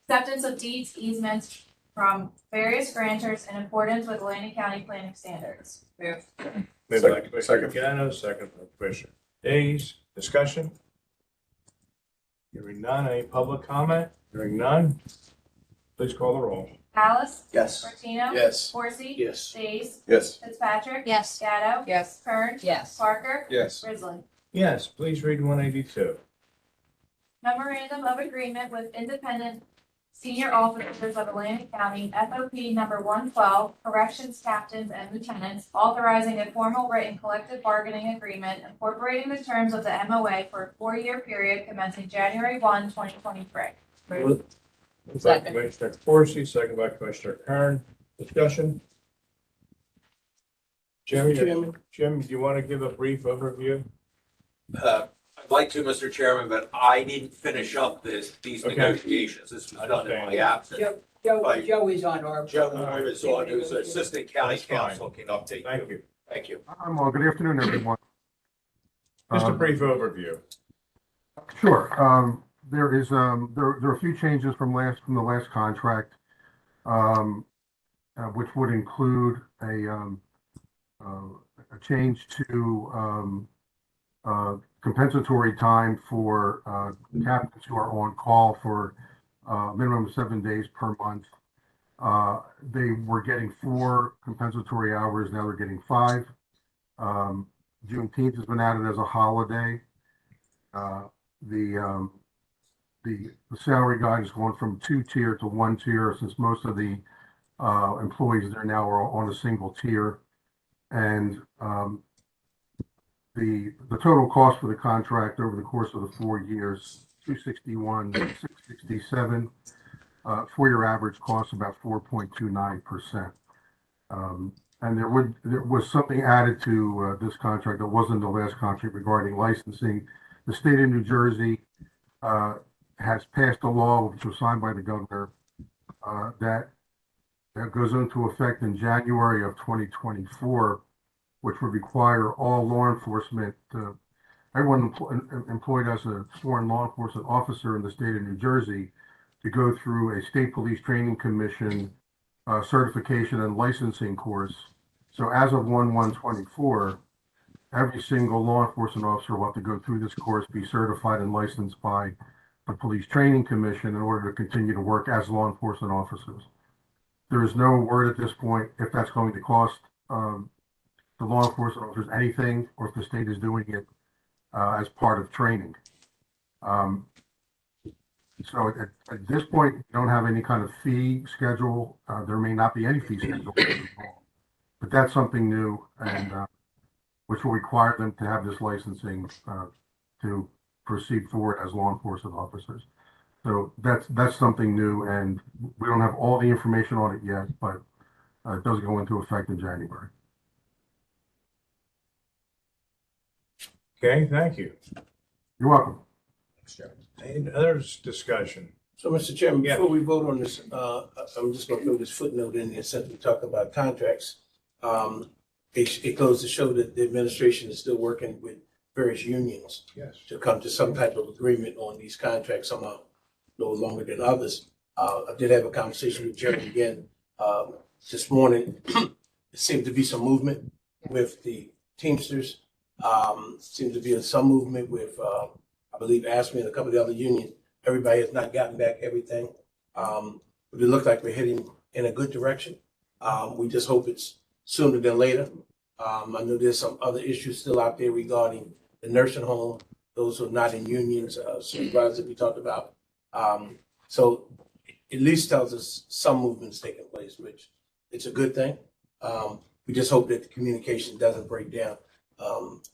Acceptance of deeds easements from various grantors in accordance with Atlantic County planning standards. Move. Moved by Second. Commissioner Second. Gatto, second by Commissioner Days. Discussion? Hearing none, any public comment? Hearing none, please call the roll. Ballas? Yes. Martino? Yes. Forsy? Yes. Days? Yes. Fitzpatrick? Yes. Gatto? Yes. Kern? Yes. Parker? Yes. Grizzly. Yes, please read 182. Memorandum of Agreement with Independent Senior Officers of Atlantic County, FOP number 112, Corrections Captains and Lieutenants, authorizing a formal written collective bargaining agreement incorporating the terms of the MOA for a 4-year period commencing January 1, 2023. Moved by Second. Commissioner Forsy, second by Commissioner Kern. Discussion? Jim, do you want to give a brief overview? I'd like to, Mr. Chairman, but I didn't finish up these Okay. negotiations. This was done in my absence. Joe Right. Joe is on our. Joe Moore is on, who's Assistant County That's fine. Counsel, can update Thank you. you. Thank you. Good afternoon, everyone. Just a brief overview. Sure. There are a few changes from the last contract, which would include a change to compensatory time for captains who are on call for a minimum of 7 days per month. They were getting 4 compensatory hours, now they're getting 5. Juneteenth has been added as a holiday. The salary guide is going from 2-tier to 1-tier, since most of the employees there now are on a single tier. And the total cost for the contract over the course of the 4 years, $261, $667. 4-year average cost about 4.29%. And there was something added to this contract that wasn't in the last contract regarding licensing. The state of New Jersey has passed a law, which was signed by the governor, that goes into effect in January of 2024, which would require all law enforcement, everyone employed as a sworn law enforcement officer in the state of New Jersey, to go through a state police training commission certification and licensing course. So as of 1/1/24, every single law enforcement officer will have to go through this course, be certified and licensed by the police training commission in order to continue to work as law enforcement officers. There is no word at this point if that's going to cost the law enforcement officers anything, or if the state is doing it as part of training. So at this point, we don't have any kind of fee schedule. There may not be any fee schedule, but that's something new, and which will require them to have this licensing to proceed forward as law enforcement officers. So that's something new, and we don't have all the information on it yet, but it does go into effect in January. Okay, thank you. You're welcome. Any other discussion? So, Mr. Chairman, Yeah. before we vote on this, I'm just gonna throw this footnote in there since we talk about contracts. It goes to show that the administration is still working with various unions Yes. to come to some type of agreement on these contracts, some are no longer than others. I did have a conversation with Jerry again, this morning. There seemed to be some movement with the Teamsters. Seemed to be some movement with, I believe, ASME and a couple of the other unions. Everybody has not gotten back everything. But it looks like we're heading in a good direction. We just hope it's sooner than later. I know there's some other issues still out there regarding the nursing home, those who are not in unions, supervisors we talked about. So at least tells us some movement's taking place, which it's a good thing. We just hope that the communication doesn't break down.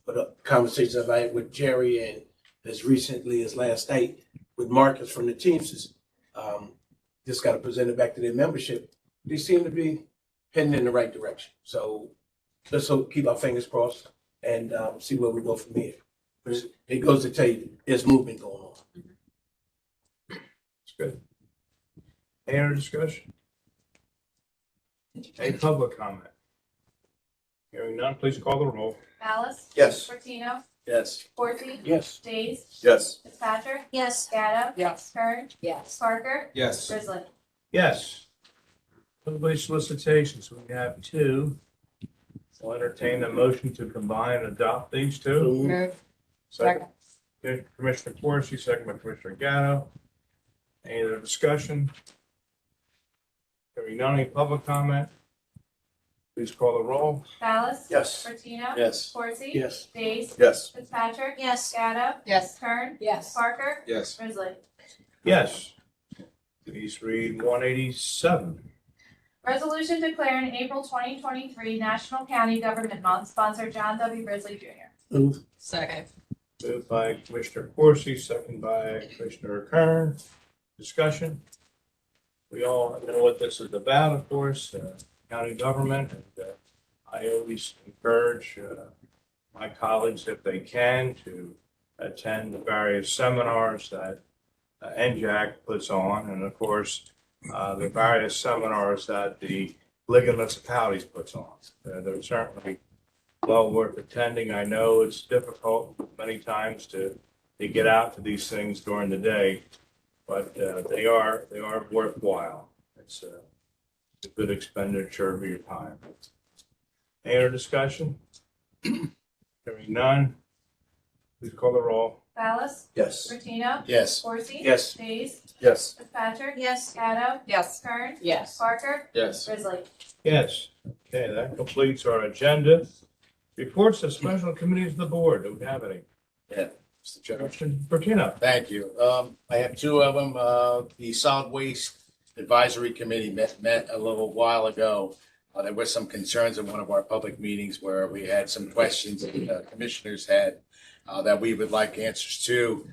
But conversations I've had with Jerry and as recently as last night with Marcus from the Teamsters, just got to present it back to their membership. They seem to be heading in the right direction. So let's hope, keep our fingers crossed and see where we go from here. But it goes to tell you there's movement going on. It's good. Any other discussion? Any public comment? Hearing none, please call the roll. Malice? Yes. Martino? Yes. Corsi? Yes. Days? Yes. Fitzpatrick? Yes. Gatto? Yes. Kern? Yes. Parker? Yes. Grizzly? Yes. Public solicitations, we have 2. I'll entertain a motion to combine and adopt these 2. Move. Second. Okay, Commissioner Corsi, second by Commissioner Gatto. Any other discussion? Hearing none, any public comment? Please call the roll. Malice? Yes. Martino? Yes. Corsi? Yes. Days? Yes. Fitzpatrick? Yes. Gatto? Yes. Kern? Yes. Parker? Yes. Grizzly? Yes. Please read 187. Resolution declaring April 2023 National County Government Month, sponsored John W. Grizzly Jr. Move. Second. Moved by Commissioner Corsi, second by Commissioner Kern. Discussion. We all know what this is about, of course, county government. And I always encourage my colleagues, if they can, to attend the various seminars that NJAC puts on, and of course, the various seminars that the League of Municipalities puts on. They're certainly well worth attending. I know it's difficult many times to get out to these things during the day, but they are worthwhile. It's a good expenditure of your time. Any other discussion? Hearing none, please call the roll. Ballas? Yes. Martina? Yes. Coursey? Yes. Days? Yes. Fitzpatrick? Yes. Gatto? Yes. Kern? Yes. Parker? Yes. Risley? Yes. Okay, that completes our agenda. Reports of special committees of the board. Do we have any? Yeah, Mr. Chairman. Commissioner Bertino. Thank you. I have two of them. The Solid Waste Advisory Committee met a little while ago. There were some concerns in one of our public meetings where we had some questions that commissioners had that we would like answers to.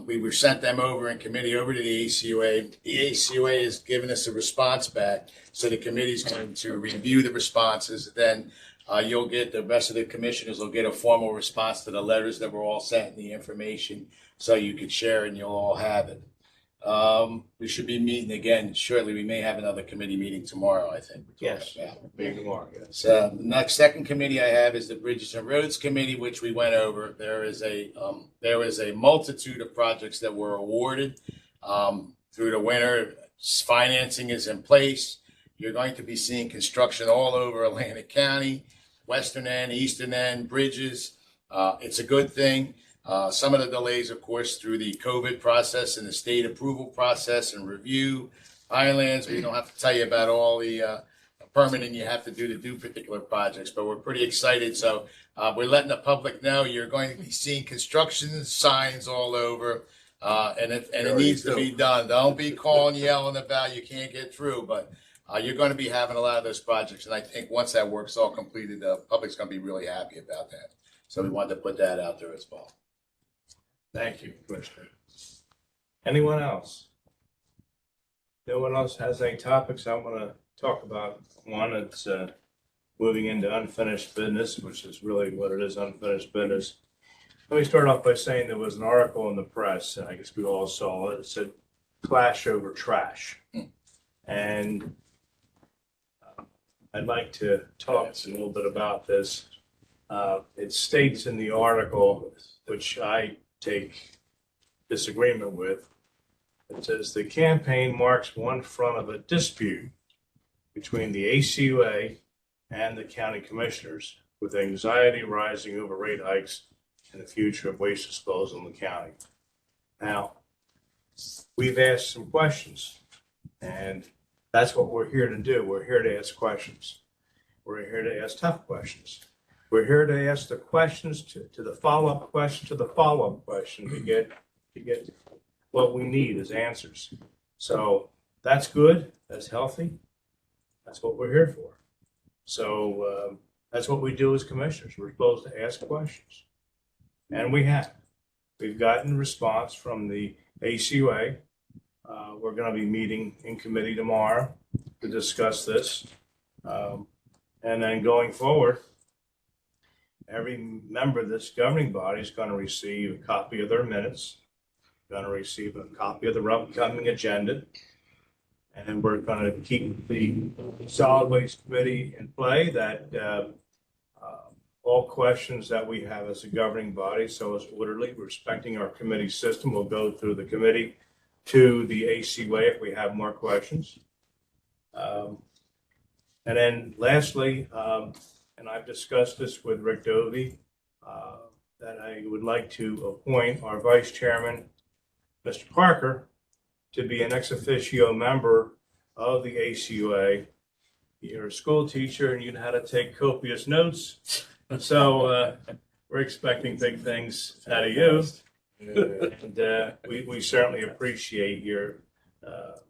We were sent them over in committee over to the ACUA. The ACUA has given us a response back, so the committee's going to review the responses. Then you'll get, the rest of the commissioners will get a formal response to the letters that were all sent and the information, so you could share it and you'll all have it. We should be meeting again shortly. We may have another committee meeting tomorrow, I think. Yes. Meeting tomorrow, yes. So the next second committee I have is the Bridges and Roads Committee, which we went over. There is a multitude of projects that were awarded through the winter. Financing is in place. You're going to be seeing construction all over Atlantic County, western end, eastern end, bridges. It's a good thing. Some of the delays, of course, through the COVID process and the state approval process and review. Highlands, we don't have to tell you about all the permitting you have to do particular projects, but we're pretty excited. So we're letting the public know you're going to be seeing construction signs all over, and it needs to be done. Don't be calling, yelling about you can't get through, but you're going to be having a lot of those projects. And I think once that work's all completed, the public's going to be really happy about that. So we wanted to put that out there as well. Thank you, Commissioner. Anyone else? No one else has any topics I want to talk about? One, it's moving into unfinished business, which is really what it is, unfinished business. Let me start off by saying there was an article in the press, and I guess we all saw it. It said clash over trash. And I'd like to talk a little bit about this. It states in the article, which I take disagreement with. It says the campaign marks one front of a dispute between the ACUA and the county commissioners, with anxiety rising over rate hikes and the future of waste disposal in the county. Now, we've asked some questions, and that's what we're here to do. We're here to ask questions. We're here to ask tough questions. We're here to ask the questions to the follow-up question to the follow-up question to get what we need as answers. So that's good. That's healthy. That's what we're here for. So that's what we do as commissioners. We're supposed to ask questions. And we have. We've gotten response from the ACUA. We're going to be meeting in committee tomorrow to discuss this. And then going forward, every member of this governing body is going to receive a copy of their minutes, going to receive a copy of the upcoming agenda, and we're going to keep the solid waste committee in play, that all questions that we have as a governing body, so as orderly, respecting our committee system, will go through the committee to the ACUA if we have more questions. And then lastly, and I've discussed this with Rick Dovey, that I would like to appoint our vice chairman, Mr. Parker, to be an ex officio member of the ACUA. You're a school teacher and you know how to take copious notes. So we're expecting big things out of you. And we certainly appreciate your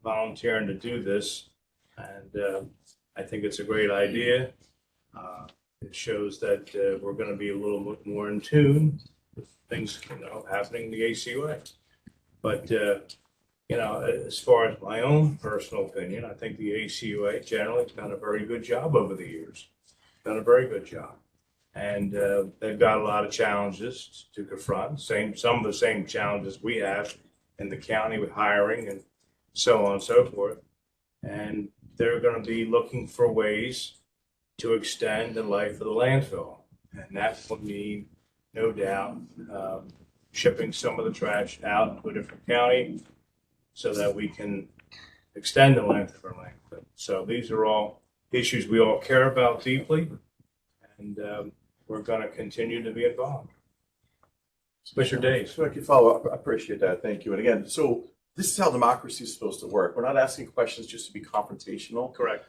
volunteering to do this. And I think it's a great idea. It shows that we're going to be a little bit more in tune with things, happening in the ACUA. But, as far as my own personal opinion, I think the ACUA generally has done a very good job over the years. Done a very good job. And they've got a lot of challenges to confront, some of the same challenges we have in the county with hiring and so on and so forth. And they're going to be looking for ways to extend the life of the landfill. And that will mean, no doubt, shipping some of the trash out to a different county so that we can extend the length of our landfill. So these are all issues we all care about deeply, and we're going to continue to be involved. Mr. Days. So I can follow up. I appreciate that. Thank you. And again, so this is how democracy is supposed to work. We're not asking questions just to be confrontational. Correct.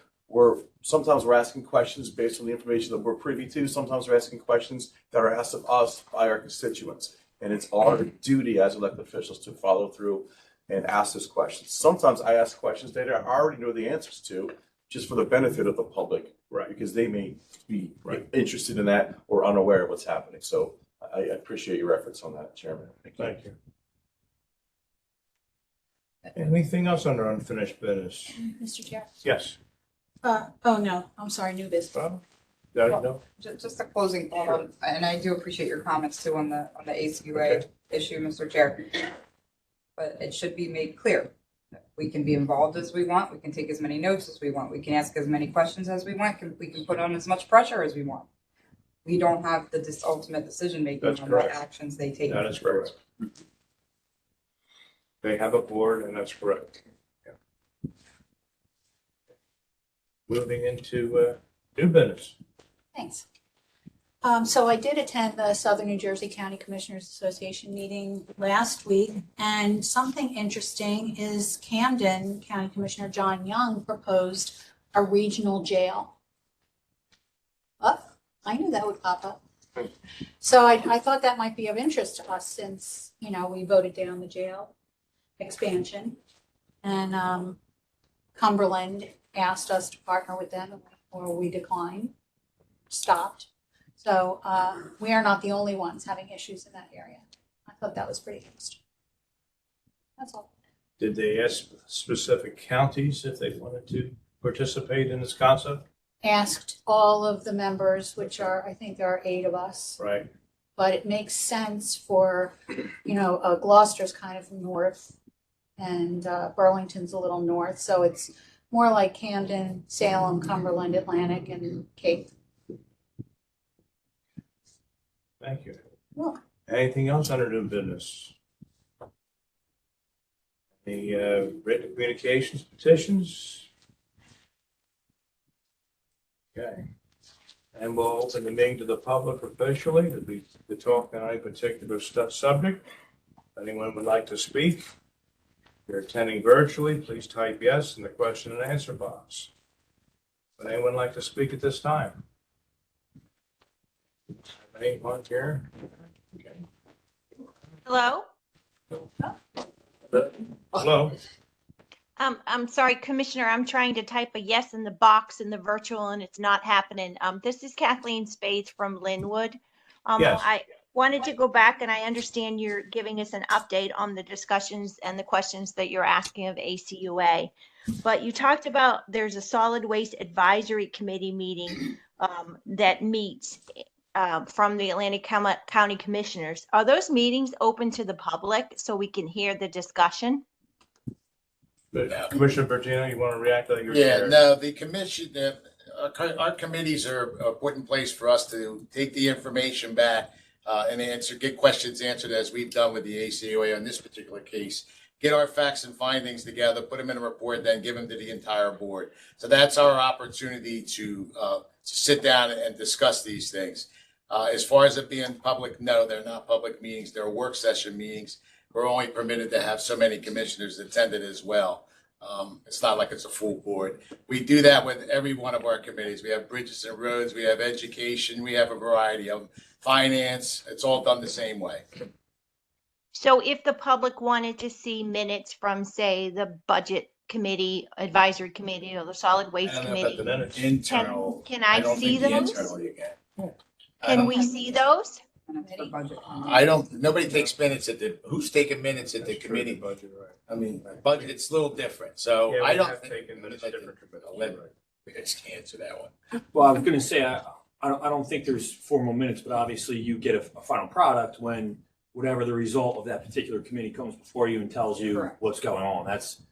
Sometimes we're asking questions based on the information that we're privy to. Sometimes we're asking questions that are asked of us by our constituents. And it's our duty as elected officials to follow through and ask those questions. Sometimes I ask questions that I already know the answers to, just for the benefit of the public, right? Because they may be interested in that or unaware of what's happening. So I appreciate your efforts on that, Chairman. Thank you. Anything else under unfinished business? Mr. Chair? Yes. Oh, no, I'm sorry, new business. No? Just a closing thought on, and I do appreciate your comments too on the ACUA issue, Mr. Chair. But it should be made clear that we can be involved as we want. We can take as many notes as we want. We can ask as many questions as we want. We can put on as much pressure as we want. We don't have the ultimate decision making on what actions they take. That is correct. They have a board, and that's correct. Yeah. Moving into new business. Thanks. So I did attend the Southern New Jersey County Commissioners Association meeting last week, and something interesting is Camden County Commissioner John Young proposed a regional jail. Oh, I knew that would pop up. So I thought that might be of interest to us since, you know, we voted down the jail expansion. And Cumberland asked us to partner with them, or we declined, stopped. So we are not the only ones having issues in that area. I thought that was pretty interesting. That's all. Did they ask specific counties if they wanted to participate in this concept? Asked all of the members, which are, I think there are 8 of us. Right. But it makes sense for, you know, Gloucester's kind of north and Burlington's a little north. So it's more like Camden, Salem, Cumberland, Atlantic, and Cape. Thank you. Welcome. Anything else under new business? Any written communications, petitions? Okay. And we'll open the meeting to the public officially to talk on any particular subject. If anyone would like to speak, if you're attending virtually, please type yes in the question and answer box. Would anyone like to speak at this time? Anyone here? Okay. Hello? Hello? I'm sorry, Commissioner, I'm trying to type a yes in the box in the virtual and it's not happening. This is Kathleen Spades from Linwood. Yes. I wanted to go back, and I understand you're giving us an update on the discussions and the questions that you're asking of ACUA. But you talked about there's a solid waste advisory committee meeting that meets from the Atlantic County Commissioners. Are those meetings open to the public so we can hear the discussion? Commissioner Bertino, you want to react to your Yeah, chair? no, the commission, our committees are put in place for us to take the information back and get questions answered as we've done with the ACUA on this particular case. Get our facts and findings together, put them in a report, then give them to the entire board. So that's our opportunity to sit down and discuss these things. As far as it being public, no, they're not public meetings. They're work session meetings. We're only permitted to have so many commissioners attended as well. It's not like it's a full board. We do that with every one of our committees. We have bridges and roads, we have education, we have a variety of finance. It's all done the same way. So if the public wanted to see minutes from, say, the budget committee, advisory committee, or the solid waste committee, Internal. can I don't see think the those? internal you can. Can we see those? I don't, nobody takes minutes who's taking minutes at the committee? Budget, right. I mean, budget, it's a little different, so Yeah, I we don't have think. taken minutes I'd like different to committees, let Rich answer that one. Well, I was going to say, I don't think there's formal minutes, but obviously you get a final product when whatever the result of that particular committee comes before you and tells you what's going on. That's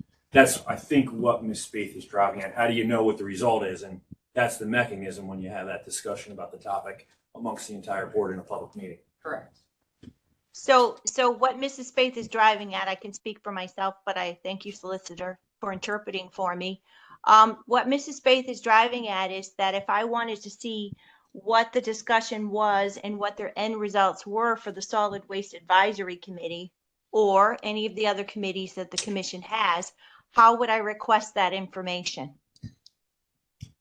I think what Ms. Spaeth is driving at. How do you know what the result is? And that's the mechanism when you have that discussion about the topic amongst the entire board in a public meeting. Correct. So what Mrs. Faith is driving at, I can speak for myself, but I thank you, solicitor, for interpreting for me. What Mrs. Faith is driving at is that if I wanted to see what the discussion was and what their end results were for the Solid Waste Advisory Committee or any of the other committees that the commission has, how would I request that information?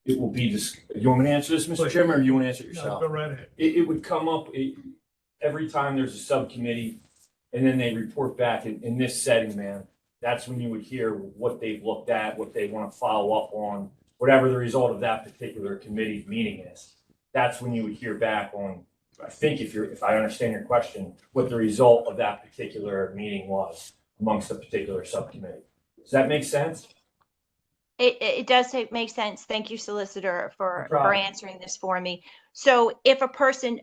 It will be just, you want me to answer this, Mr. Chairman, or you want to answer it No, yourself? go right ahead. It would come up every time there's a subcommittee, and then they report back in this setting, man. That's when you would hear what they've looked at, what they want to follow up on, whatever the result of that particular committee's meeting is. That's when you would hear back on, I think if I understand your question, what the result of that particular meeting was amongst a particular subcommittee. Does that make sense? It does make sense. Thank you, solicitor, for problem. answering this for me. So if a person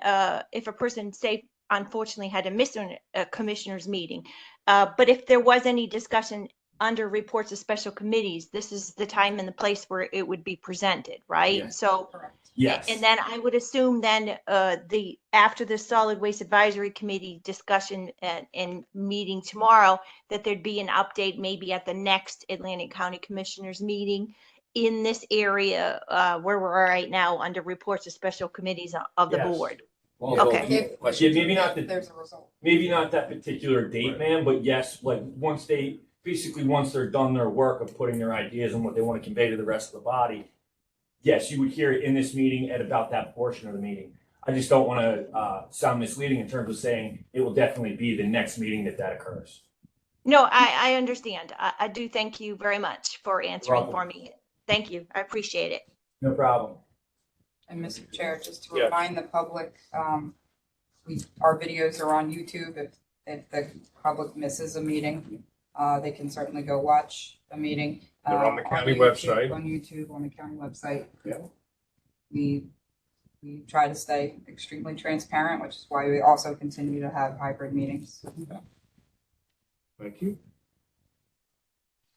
say unfortunately had to miss a commissioner's meeting, but if there was any discussion under reports of special committees, this is the time and the place where it would be presented, right? Yes. So, Yes. and then I would assume then after the Solid Waste Advisory Committee discussion and meeting tomorrow, that there'd be an update maybe at the next Atlantic County Commissioners meeting in this area where we're right now under reports of special committees of the Yes. board. Okay. Yeah, maybe not There's a result. maybe not that particular date, man, but yes, like once they're done their work of putting their ideas and what they want to convey to the rest of the body, yes, you would hear it in this meeting at about that portion of the meeting. I just don't want to sound misleading in terms of saying it will definitely be the next meeting that occurs. No, I understand. I do thank you very much for answering Welcome. for me. Thank you. I appreciate it. No problem. And Mr. Chair, just to Yes. remind the public, our videos are on YouTube. If the public misses a meeting, they can certainly go watch a meeting. They're on the county YouTube, website. On YouTube, on the county website. Yeah. We try to stay extremely transparent, which is why we also continue to have hybrid meetings. Thank you.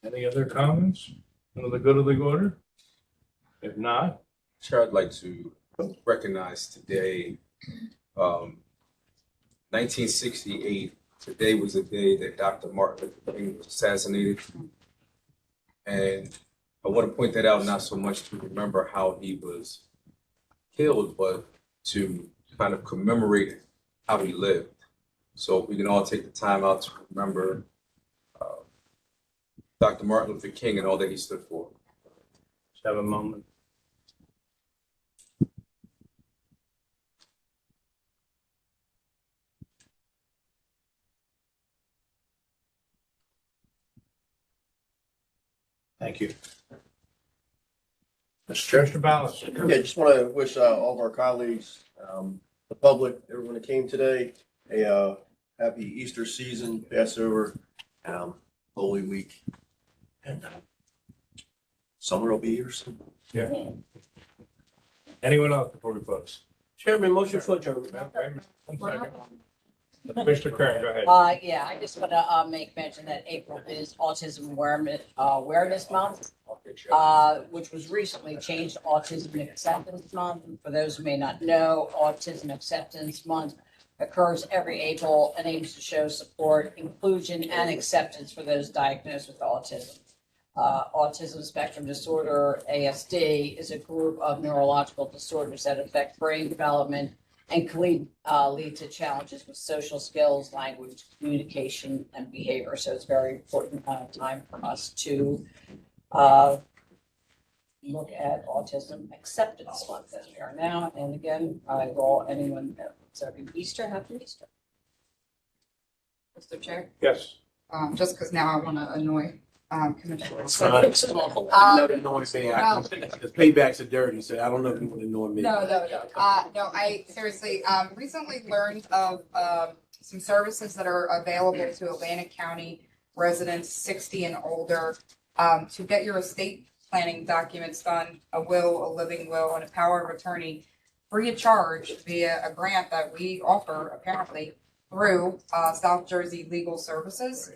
Any other comments under the good of the order? If not, Chair, I'd like to recognize today, 1968, today was the day that Dr. Martin Luther King was assassinated. And I want to point that out, not so much to remember how he was killed, but to kind of commemorate how he lived. So we can all take the time out to remember Dr. Martin Luther King and all that he stood for. let's have a moment. Thank you. Mr. Ballas. Yeah, just want to wish all of our colleagues, the public, everyone that came today, a happy Easter season, Passover, Holy Week, and summer will be here soon. Yeah. Anyone else before we close? Chairman, motion for adjournment. One second. Mr. Kern, go ahead. Yeah, I just want to make mention that April is Autism Awareness Month, which was recently changed to Autism Acceptance Month. And for those who may not know, Autism Acceptance Month occurs every April and aims to show support, inclusion, and acceptance for those diagnosed with autism. Autism spectrum disorder, ASD, is a group of neurological disorders that affect brain development and can lead to challenges with social skills, language, communication, and behavior. So it's very important time for us to look at Autism Acceptance Month as we are now. And again, I will anyone that observing Easter, happy Easter. Mr. Chair, Yes. just because now I want to annoy commissioners. No, the paybacks are dirty, so I don't know if you want to annoy me. No. I seriously recently learned of some services that are available to Atlantic County residents 60 and older to get your estate planning documents done, a will, a living will, and a power of attorney free of charge via a grant that we offer apparently through South Jersey Legal Services.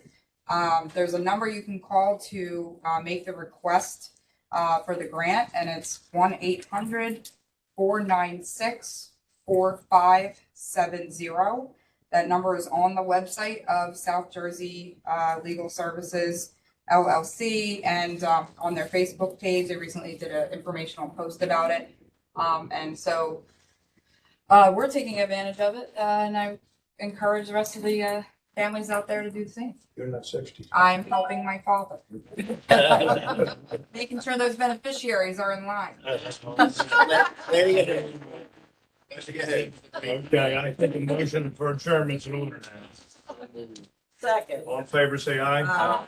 There's a number you can call to make the request for the grant, and it's 1-800-496-4999. 4570. That number is on the website of South Jersey Legal Services LLC, and on their Facebook page. They recently did an informational post about it. And so we're taking advantage of it, and I encourage the rest of the families out there to do the same. You're not 60. I'm helping my father. Making sure those beneficiaries are in line. Okay, I think a motion for adjournment's in order now. Second. All in favor, say aye. Aye.